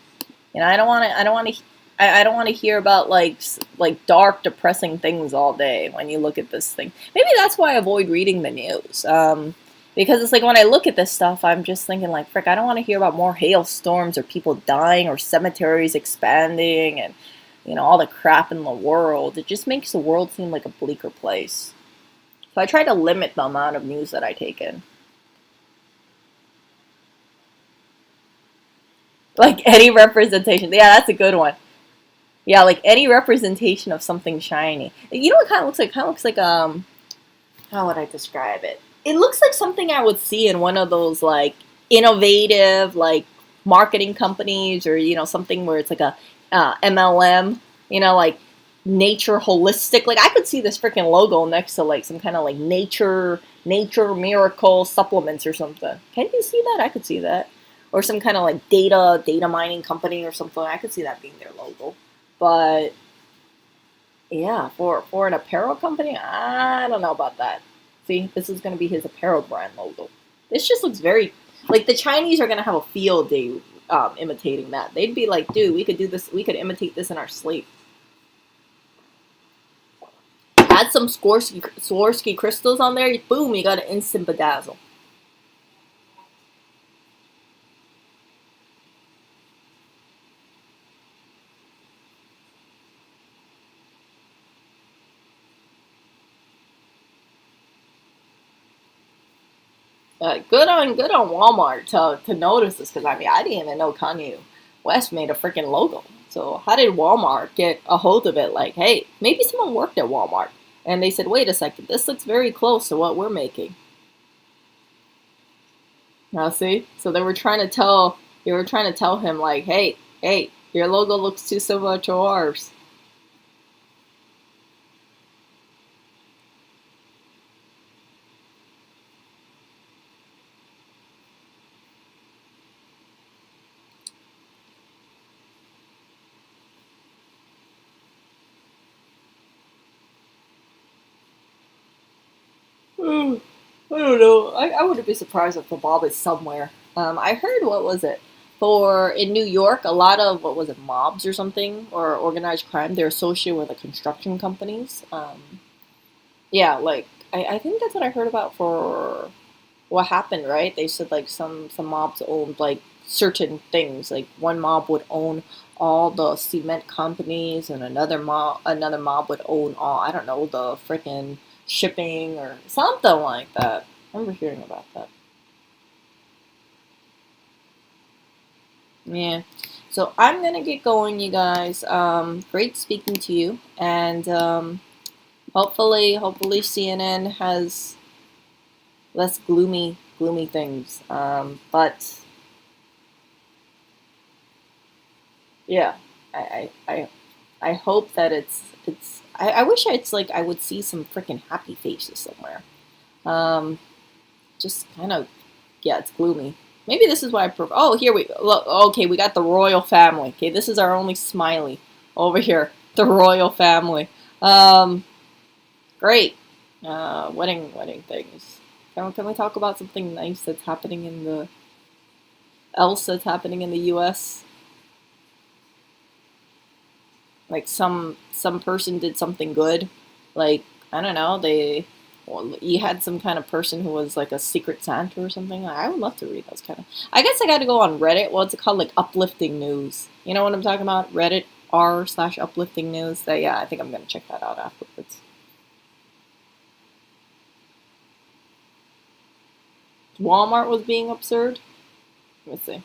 You know, I don't want to hear about like dark, depressing things all day when you look at this thing. Maybe that's why I avoid reading the news. Because it's like when I look at this stuff, I'm just thinking like, frick, I don't want to hear about more hailstorms or people dying or cemeteries expanding and all the crap in the world. It just makes the world seem like a bleaker place. So I try to limit the amount of news that I take in. Like any representation. Yeah, that's a good one. Yeah, like any representation of something shiny. You know what kind of looks like? Kind of looks like how would I describe it? It looks like something I would see in one of those like innovative like marketing companies, or something where it's like a MLM. Like nature holistic. Like I could see this freaking logo next to like some kind of like nature miracle supplements or something. Can you see that? I could see that. Or some kind of like data mining company or something. I could see that being their logo. But yeah, for an apparel company, I don't know about that. See, this is going to be his apparel brand logo. This just looks very like the Chinese are going to have a field day imitating that. They'd be like, dude, we could do this. We could imitate this in our sleep. Add some Swarovski crystals on there. Boom, you got an instant bedazzle. Good on Walmart to notice this, because I mean I didn't even know Kanye West made a freaking logo. So how did Walmart get a hold of it? Like, hey, maybe someone worked at Walmart and they said, wait a second, this looks very close to what we're making. Now see, so they were trying to tell him like, hey, your logo looks too similar to ours. I don't know. I wouldn't be surprised if the mob is somewhere. I heard, what was it? For in New York, a lot of, what was it, mobs or something, or organized crime, they're associated with the construction companies. Yeah, like I think that's what I heard about for what happened, right? They said like some mobs owned like certain things. Like one mob would own all the cement companies, and another mob would own all, I don't know, the freaking shipping or something like that. I remember hearing about that. Yeah. So I'm gonna get going, you guys. Great speaking to you, and hopefully CNN has less gloomy things. But yeah, I, I, I I hope that it's. I wish it's like I would see some freaking happy faces somewhere. Um, just kind of, yeah, it's gloomy. Maybe this is why I prefer. Oh, here we go. Look, okay, we got the royal family. Okay, this is our only smiley over here. The royal family. Um, great. Wedding things. Can we talk about something nice that's happening in the else that's happening in the U.S.? Like some person did something good, like I don't know, they, well, you had some kind of person who was like a secret Santa or something. I would love to read those kind of. I guess I got to go on Reddit. What's it called? Like uplifting news. You know what I'm talking about? Reddit r/uplifting news. That, yeah, I think I'm gonna check that out afterwards. Walmart was being absurd. Let me see.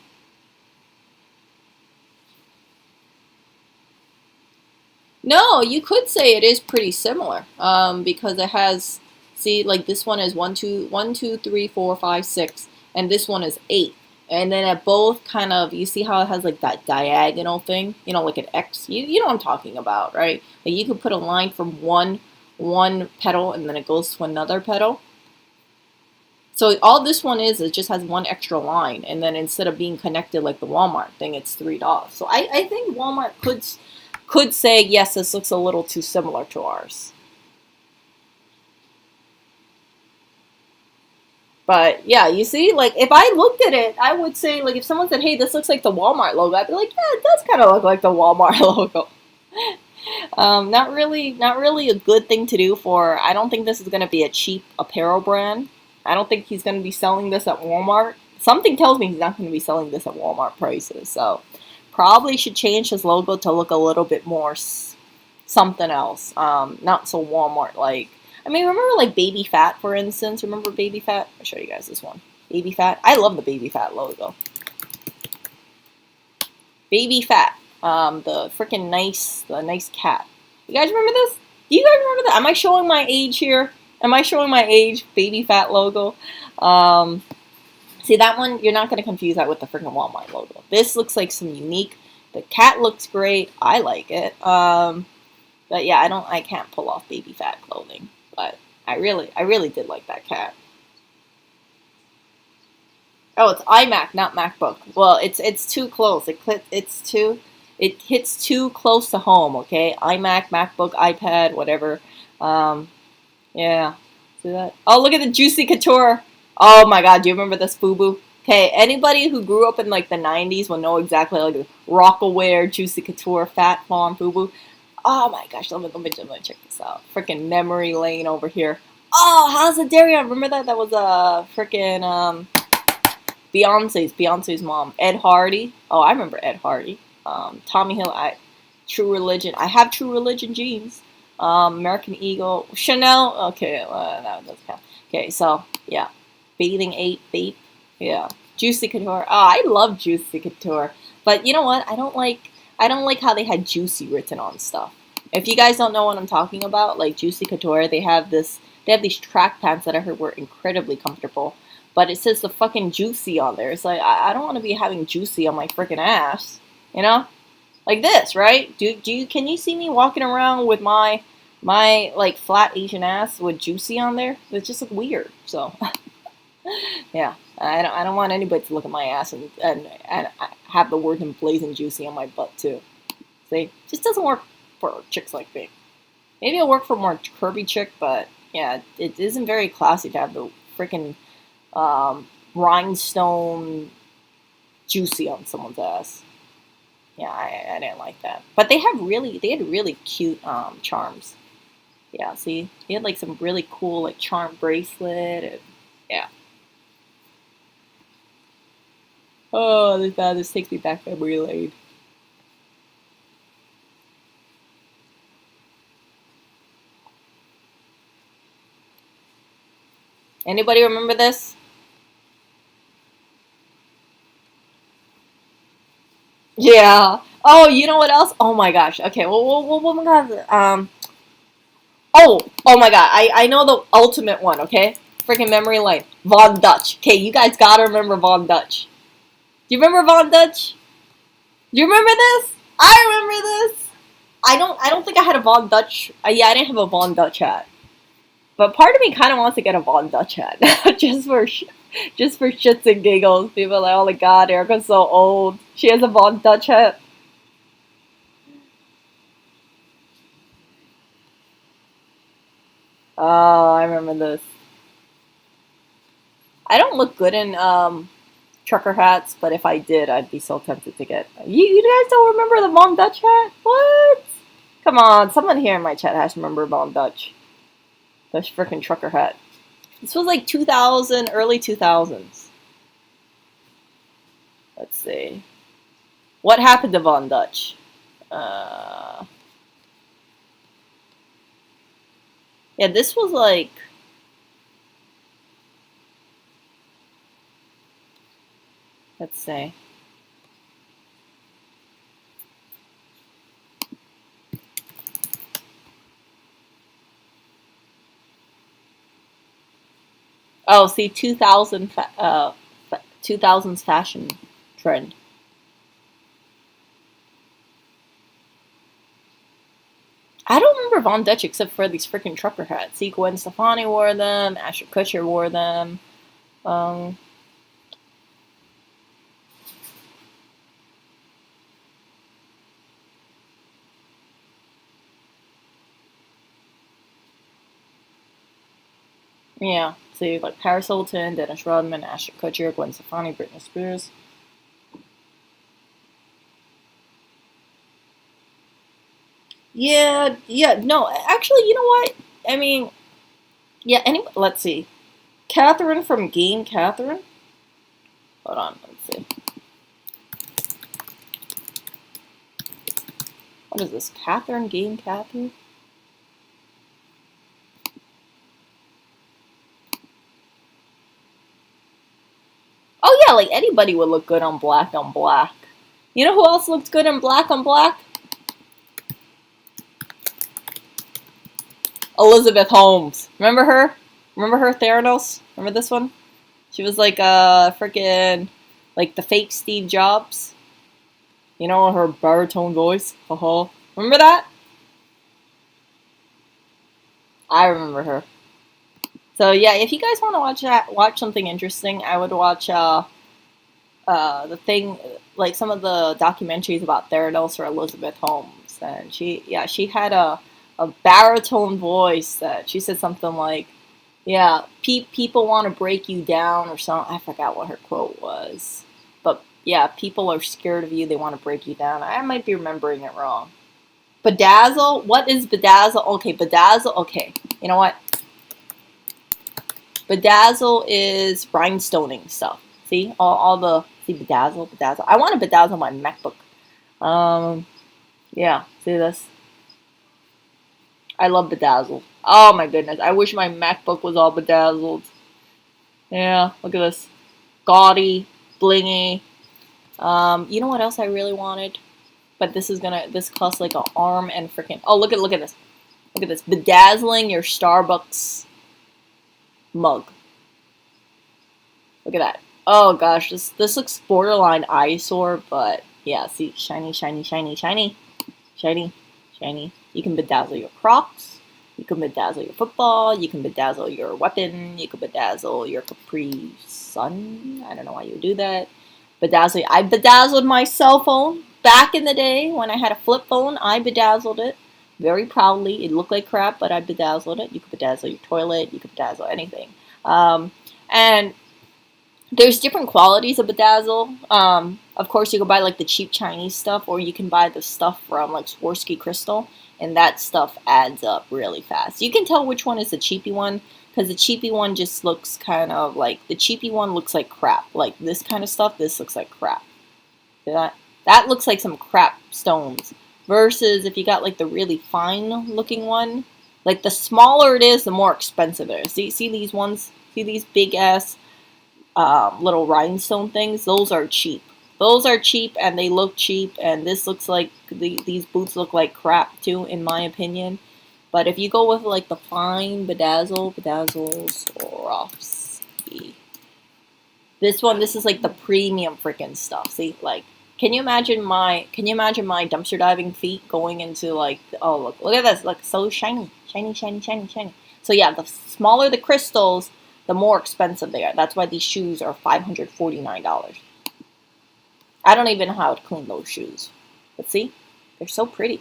No, you could say it is pretty similar. Because it has, see, like this one is one, two, three, four, five, six, and this one is eight. And then at both kind of, you see how it has like that diagonal thing, like an X. You know what I'm talking about, right? Like you could put a line from one petal and then it goes to another petal. So all this one is, it just has one extra line, and then instead of being connected like the Walmart thing, it's three dots. So I think Walmart could say, yes, this looks a little too similar to ours. But yeah, you see, like if I looked at it, I would say, like if someone said, "Hey, this looks like the Walmart logo," I'd be like, "Yeah, it does kind of look like the Walmart logo." Not really a good thing to do for. I don't think this is going to be a cheap apparel brand. I don't think he's going to be selling this at Walmart. Something tells me he's not going to be selling this at Walmart prices. So probably should change his logo to look a little bit more something else. Not so Walmart like. I mean, remember like Baby Fat, for instance? Remember Baby Fat? I'll show you guys this one. Baby Fat. I love the Baby Fat logo. Baby Fat. The nice cat. You guys remember this? Do you guys remember that? Am I showing my age here? Am I showing my age? Baby Fat logo. Um, See that one? You're not gonna confuse that with the freaking Walmart logo. This looks like some unique. The cat looks great. I like it. But yeah, I can't pull off Baby Fat clothing. But I really did like that cat. Oh, it's iMac, not MacBook. Well, it's too close. It hits too close to home. Okay, iMac, MacBook, iPad, whatever. Um, yeah. See that? Oh, look at the Juicy Couture. Oh my God, do you remember this FUBU? Okay, anybody who grew up in like the '90s will know exactly like Rockaware, Juicy Couture, Fat Farm, FUBU. Oh my gosh, let me check this out. Freaking memory lane over here. Oh, how's it, Daria? Remember that? That was a freaking Beyonce's mom, Ed Hardy. Oh, I remember Ed Hardy. Tommy Hill. True Religion. I have True Religion jeans. American Eagle, Chanel. Okay, that doesn't count. Okay, so yeah, Bathing Ape, Bape. Yeah, Juicy Couture. Oh, I love Juicy Couture. But you know what? I don't like how they had Juicy written on stuff. If you guys don't know what I'm talking about, like Juicy Couture, they have these track pants that I heard were incredibly comfortable, but it says the fucking Juicy on there. It's like I don't want to be having Juicy on my freaking ass, you know? Like this, right? Can you see me walking around with my like flat Asian ass with Juicy on there? It just look weird. So yeah, I don't want anybody to look at my ass and have the word emblazoned Juicy on my butt too. See, just doesn't work for chicks like me. Maybe it'll work for more curvy chick, but Yeah, it isn't very classy to have the freaking rhinestone juicy on someone's ass. Yeah, I didn't like that. But they had really cute charms. Yeah, see, he had like some really cool like charm bracelet. And, yeah. Oh, this takes me back memory lane. Anybody remember this? Yeah. Oh, you know what else? Oh my gosh. Okay. Well, my God. Oh my God. I know the ultimate one. Okay. Freaking memory lane. Von Dutch. Okay, you guys gotta remember Von Dutch. Do you remember Von Dutch? Do you remember this? I remember this. I don't think I had a Von Dutch. Yeah, I didn't have a Von Dutch hat. But part of me kind of wants to get a Von Dutch hat just for just for shits and giggles. People are like, oh my God, Erica's so old. She has a Von Dutch hat. Oh, I remember this. I don't look good in trucker hats, but if I did, I'd be so tempted to get. You guys don't remember the Von Dutch hat? What? Come on, someone here in my chat has to remember Von Dutch. The freaking trucker hat. This was like 2000, early 2000s. Let's see. What happened to Von Dutch? Uh, yeah, this was like. Let's see. Oh, see, 2000s fashion trend. I don't remember Von Dutch except for these freaking trucker hats. See, Gwen Stefani wore them. Ashton Kutcher wore them. Um, yeah. See, like Paris Hilton, Dennis Rodman, Ashton Kutcher, Gwen Stefani, Britney Spears. Yeah, yeah. No, actually, you know what? I mean, yeah. Let's see. Catherine from Game Catherine. Hold on. Let's see. What is this? Catherine Game Catherine? Oh yeah, like anybody would look good on black on black. You know who else looked good in black on black? Elizabeth Holmes. Remember her? Remember her, Theranos? Remember this one? She was like freaking like the fake Steve Jobs. You know, her baritone voice. Remember that? I remember her. So yeah, if you guys want to watch something interesting, I would watch the thing, like some of the documentaries about Theranos or Elizabeth Holmes, and she had a baritone voice that she said something like, yeah, people want to break you down or something. I forgot what her quote was, but yeah, people are scared of you. They want to break you down. I might be remembering it wrong. Bedazzle? What is bedazzle? Okay, bedazzle. Okay, you know what? Bedazzle is rhinestoning stuff. See all the bedazzle. I want to bedazzle my MacBook. Um, yeah. See this? I love bedazzle. Oh my goodness! I wish my MacBook was all bedazzled. Yeah. Look at this. Gaudy, blingy. You know what else I really wanted? But this costs like an arm and freaking. Oh, look at this. Look at this. Bedazzling your Starbucks mug. Look at that. Oh gosh, this looks borderline eyesore, but yeah, see, shiny, shiny, shiny, shiny, shiny, shiny. You can bedazzle your Crocs. You can bedazzle your football. You can bedazzle your weapon. You can bedazzle your Capri Sun. I don't know why you would do that. Bedazzle. I bedazzled my cell phone back in the day when I had a flip phone. I bedazzled it. very proudly. It looked like crap, but I bedazzled it. You could bedazzle your toilet. You could bedazzle anything. And there's different qualities of bedazzle. Of course, you can buy like the cheap Chinese stuff, or you can buy the stuff from like Swarovski crystal, and that stuff adds up really fast. You can tell which one is the cheapy one because the cheapy one just looks kind of like the cheapy one looks like crap. Like this kind of stuff, this looks like crap. That looks like some crap stones. Versus if you got like the really fine looking one, like the smaller it is, the more expensive it is. See these ones? See these big ass little rhinestone things? Those are cheap. Those are cheap and they look cheap. And this looks like these boots look like crap too, in my opinion. But if you go with like the fine bedazzle Swarovski. This is like the premium freaking stuff. See, like, can you imagine my dumpster diving feet going into like, oh look at this, look, so shiny. So yeah, the smaller the crystals, the more expensive they are. That's why these shoes are $549. I don't even know how to clean those shoes. But see, they're so pretty.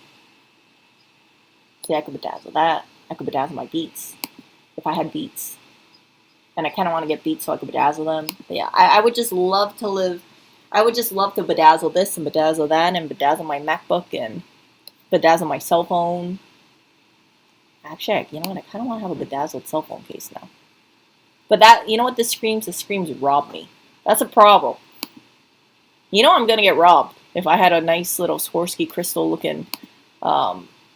See, I could bedazzle that. I could bedazzle my beats if I had beats. And I kind of want to get beats so I could bedazzle them. But yeah, I would just love to live. I would just love to bedazzle this and bedazzle that and bedazzle my MacBook and bedazzle my cell phone. Actually, you know what? I kind of want to have a bedazzled cell phone case now. But that, you know what this screams? This screams rob me. That's a problem. You know I'm going to get robbed if I had a nice little Swarovski crystal looking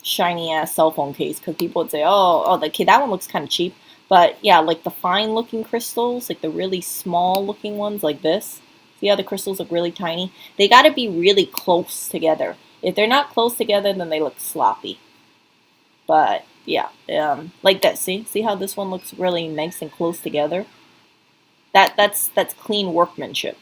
shiny ass cell phone case. Because people would say, oh, that one looks kind of cheap. But yeah, like the fine looking crystals, like the really small looking ones like this. See how the crystals look really tiny? They got to be really close together. If they're not close together, then they look sloppy. But yeah, like that. See how this one looks really nice and close together? That's clean workmanship.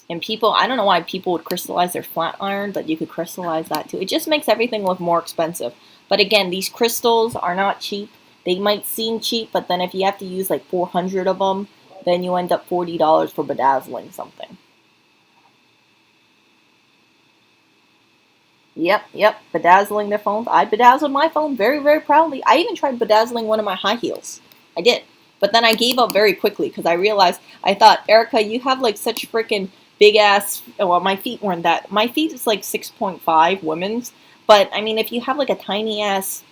And people, I don't know why people would crystallize their flat iron, but you could crystallize that too. It just makes everything look more expensive. But again, these crystals are not cheap. They might seem cheap, but then if you have to use like 400 of them, then you end up $40 for bedazzling something. Yep, bedazzling their phones. I bedazzled my phone very, very proudly. I even tried bedazzling one of my high heels. I did. But then I gave up very quickly because I realized, I thought, Erica, you have like such freaking big ass, well, my feet weren't that, my feet is like 6.5 women's. But I mean, if you have like a tiny ass,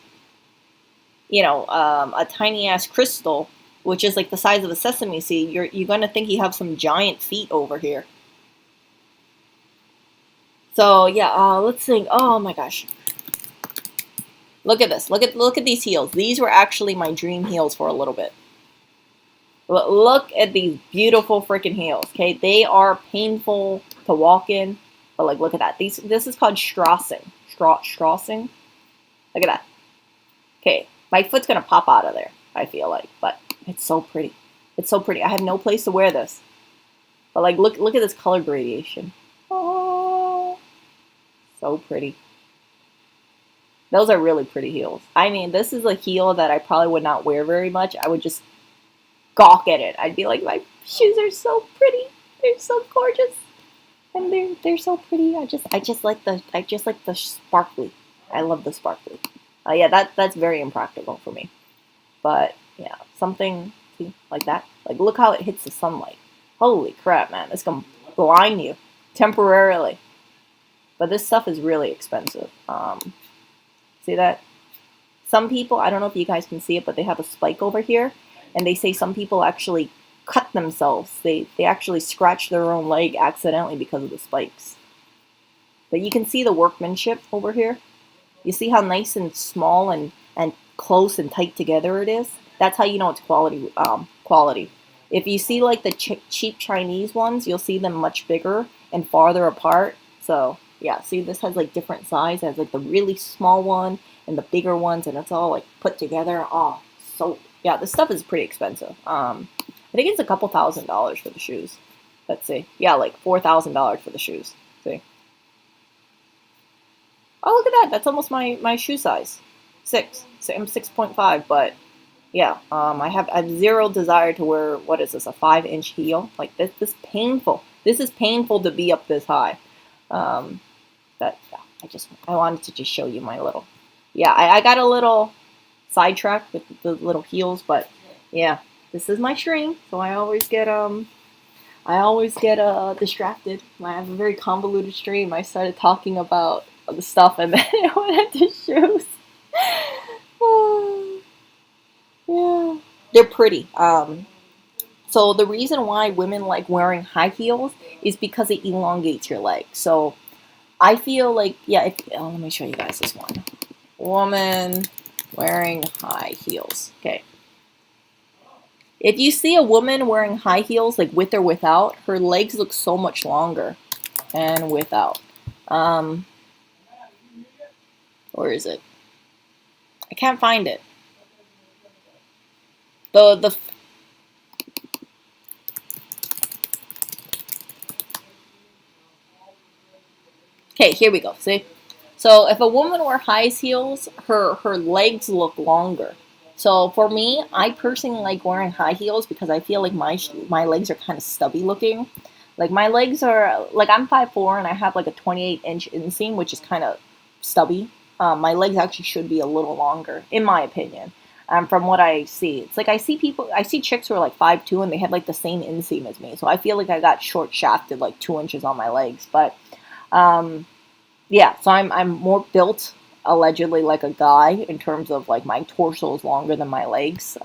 a tiny ass crystal, which is like the size of a sesame seed, you're gonna think you have some giant feet over here. So yeah, let's think. Oh my gosh, look at this. Look at these heels. These were actually my dream heels for a little bit. Look at these beautiful freaking heels. Okay, they are painful to walk in, but like look at that. This is called strassing. Strassing. Look at that. Okay, my foot's gonna pop out of there, I feel like, but it's so pretty. It's so pretty. I have no place to wear this. But like look at this color gradation. Oh, so pretty. Those are really pretty heels. I mean, this is a heel that I probably would not wear very much. I would just gawk at it. I'd be like, my shoes are so pretty. They're so gorgeous. And they're so pretty. I just like the sparkly. I love the sparkly. Yeah, that's very impractical for me. But yeah, something see, like that. Like look how it hits the sunlight. Holy crap, man! It's gonna blind you temporarily. But this stuff is really expensive. See that? Some people, I don't know if you guys can see it, but they have a spike over here, and they say some people actually cut themselves. They actually scratch their own leg accidentally because of the spikes. But you can see the workmanship over here. You see how nice and small and close and tight together it is? That's how you know it's quality. Quality. If you see like the cheap Chinese ones, you'll see them much bigger and farther apart. So yeah, see this has like different size. It has like the really small one and the bigger ones, and it's all like put together. Oh, so yeah, this stuff is pretty expensive. I think it's a couple $1,000s for the shoes. Let's see. Yeah, like $4,000 for the shoes. See. Oh, look at that. That's almost my shoe size. 6. So I'm 6.5, but yeah, I have zero desire to wear, what is this, a 5-inch heel? Like this painful. This is painful to be up this high. Yeah. I wanted to just show you my little, yeah, I got a little sidetracked with the little heels, but yeah, this is my string, so I always get distracted. I have a very convoluted stream. I started talking about the stuff, and then I went into shoes. Yeah, they're pretty. So the reason why women like wearing high heels is because it elongates your leg. So I feel like, yeah. Let me show you guys this one. Woman wearing high heels. Okay. If you see a woman wearing high heels, like with or without, her legs look so much longer. And without. Where is it? I can't find it. The Okay, here we go. See? So if a woman wear high heels, her legs look longer. So for me, I personally like wearing high heels because I feel like my legs are kind of stubby looking. Like my legs are like I'm 5'4" and I have like a 28-inch inseam, which is kind of stubby. My legs actually should be a little longer, in my opinion. From what I see, it's like I see chicks who are like 5'2" and they have like the same inseam as me. So I feel like I got short shafted like 2 inches on my legs. But um, yeah, so I'm more built allegedly like a guy in terms of like my torso is longer than my legs.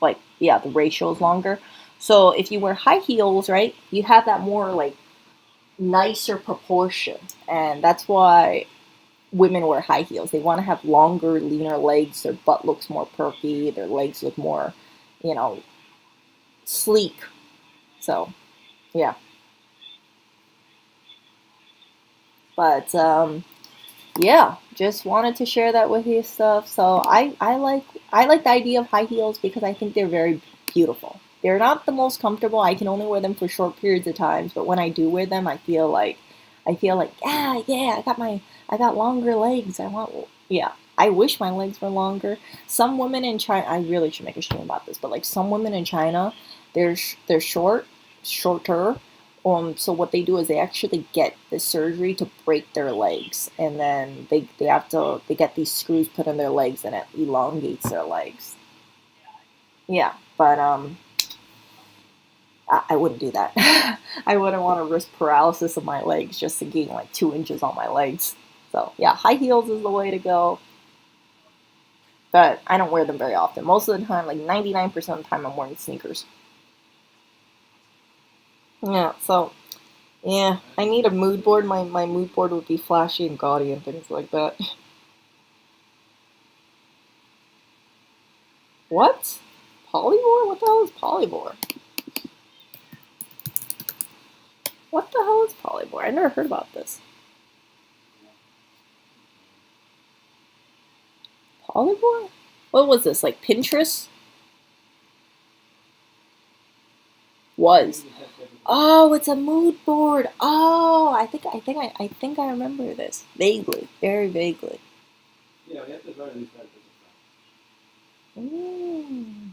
Like yeah, the ratio is longer. So if you wear high heels, right, you have that more like nicer proportion, and that's why women wear high heels. They want to have longer, leaner legs. Their butt looks more perky. Their legs look more, you know, sleek. So yeah, but yeah, just wanted to share that with you stuff. So I like the idea of high heels because I think they're very beautiful. They're not the most comfortable. I can only wear them for short periods of times, but when I do wear them, I feel like yeah, I got longer legs. I want yeah. I wish my legs were longer. Some women in China, I really should make a stream about this, but like some women in China, they're shorter, so what they do is they actually get the surgery to break their legs, and then they get these screws put in their legs, and it elongates their legs. Yeah, but I wouldn't do that. I wouldn't want to risk paralysis of my legs just to gain like 2 inches on my legs. So yeah, high heels is the way to go. But I don't wear them very often. Most of the time, like 99% of the time, I'm wearing sneakers. Yeah, so yeah, I need a mood board. My mood board would be flashy and gaudy and things like that. What? Polybore? What the hell is polybore? What the hell is polybore? I never heard about this. Polybore? What was this? Like Pinterest? Was. Oh, it's a mood board. Oh, I think I remember this vaguely, very vaguely. Mm.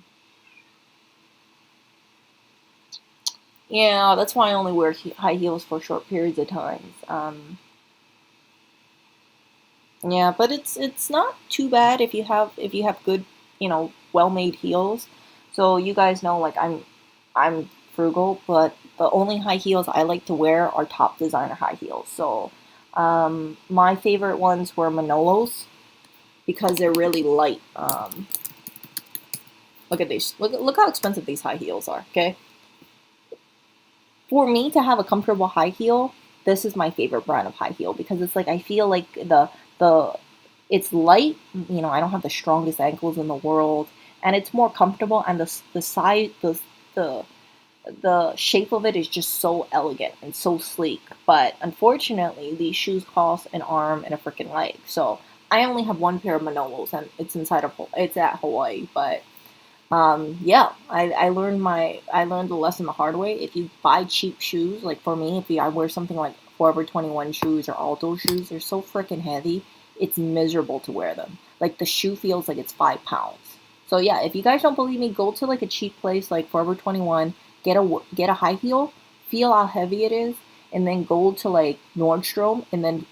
Yeah, that's why I only wear high heels for short periods of times. Yeah, but it's not too bad if you have good, well made heels. So you guys know like I'm frugal, but the only high heels I like to wear are top designer high heels. So my favorite ones were Manolos because they're really light. Look at these. Look how expensive these high heels are. Okay, for me to have a comfortable high heel, this is my favorite brand of high heel because it's like I feel like the it's light. I don't have the strongest ankles in the world, and it's more comfortable. And the size the the shape of it is just so elegant and so sleek. But unfortunately, these shoes cost an arm and a freaking leg. So I only have one pair of Manolos, and it's at Hawaii. But yeah, I learned the lesson the hard way. If you buy cheap shoes, like for me, I wear something like Forever 21 shoes or Alto shoes, they're so freaking heavy. It's miserable to wear them. Like the shoe feels like it's 5 pounds. So yeah, if you guys don't believe me, go to like a cheap place like Forever 21, get a high heel, feel how heavy it is, and then go to like Nordstrom, and then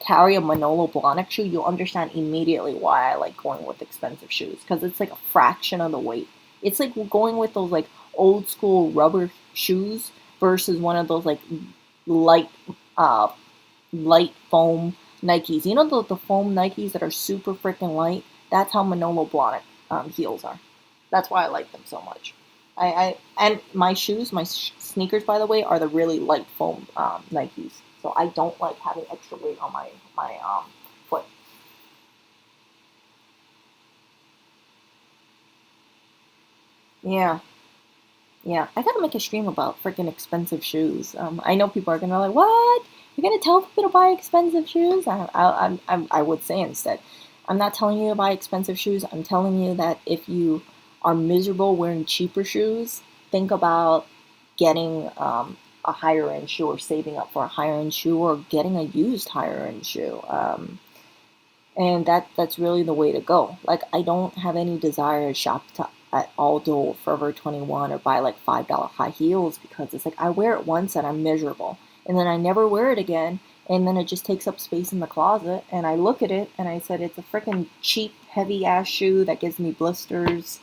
carry a Manolo Blahnik shoe, you'll understand immediately why I like going with expensive shoes, because it's like a fraction of the weight. It's like going with those like old school rubber shoes versus one of those like light uh light foam Nikes. You know the foam Nikes that are super freaking light? That's how Manolo Blahnik heels are. That's why I like them so much. I and my shoes, my sneakers, by the way, are the really light foam Nikes. So I don't like having extra weight on my foot. Yeah, yeah. I gotta make a stream about freaking expensive shoes. I know people are gonna like, what? You're gonna tell people to buy expensive shoes? I would say instead, I'm not telling you to buy expensive shoes. I'm telling you that if you are miserable wearing cheaper shoes, think about getting a higher end shoe, or saving up for a higher end shoe, or getting a used higher end shoe. And that's really the way to go. Like, I don't have any desire to shop at Aldo or Forever 21 or buy like $5 high heels, because it's like I wear it once and I'm miserable, and then I never wear it again, and then it just takes up space in the closet. And I look at it and I said, it's a freaking cheap, heavy ass shoe that gives me blisters,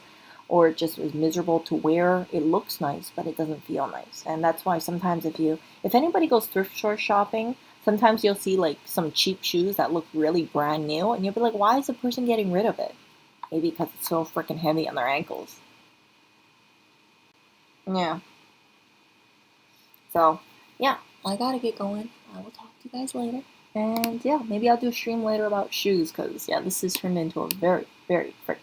or it just was miserable to wear. It looks nice, but it doesn't feel nice. And that's why sometimes if anybody goes thrift store shopping, sometimes you'll see like some cheap shoes that look really brand new, and you'll be like, why is the person getting rid of it? Maybe because it's so freaking heavy on their ankles. Yeah. So, yeah, I gotta get going. I will talk to you guys later. And yeah, maybe I'll do a stream later about shoes, because yeah, this has turned into a very, very freaking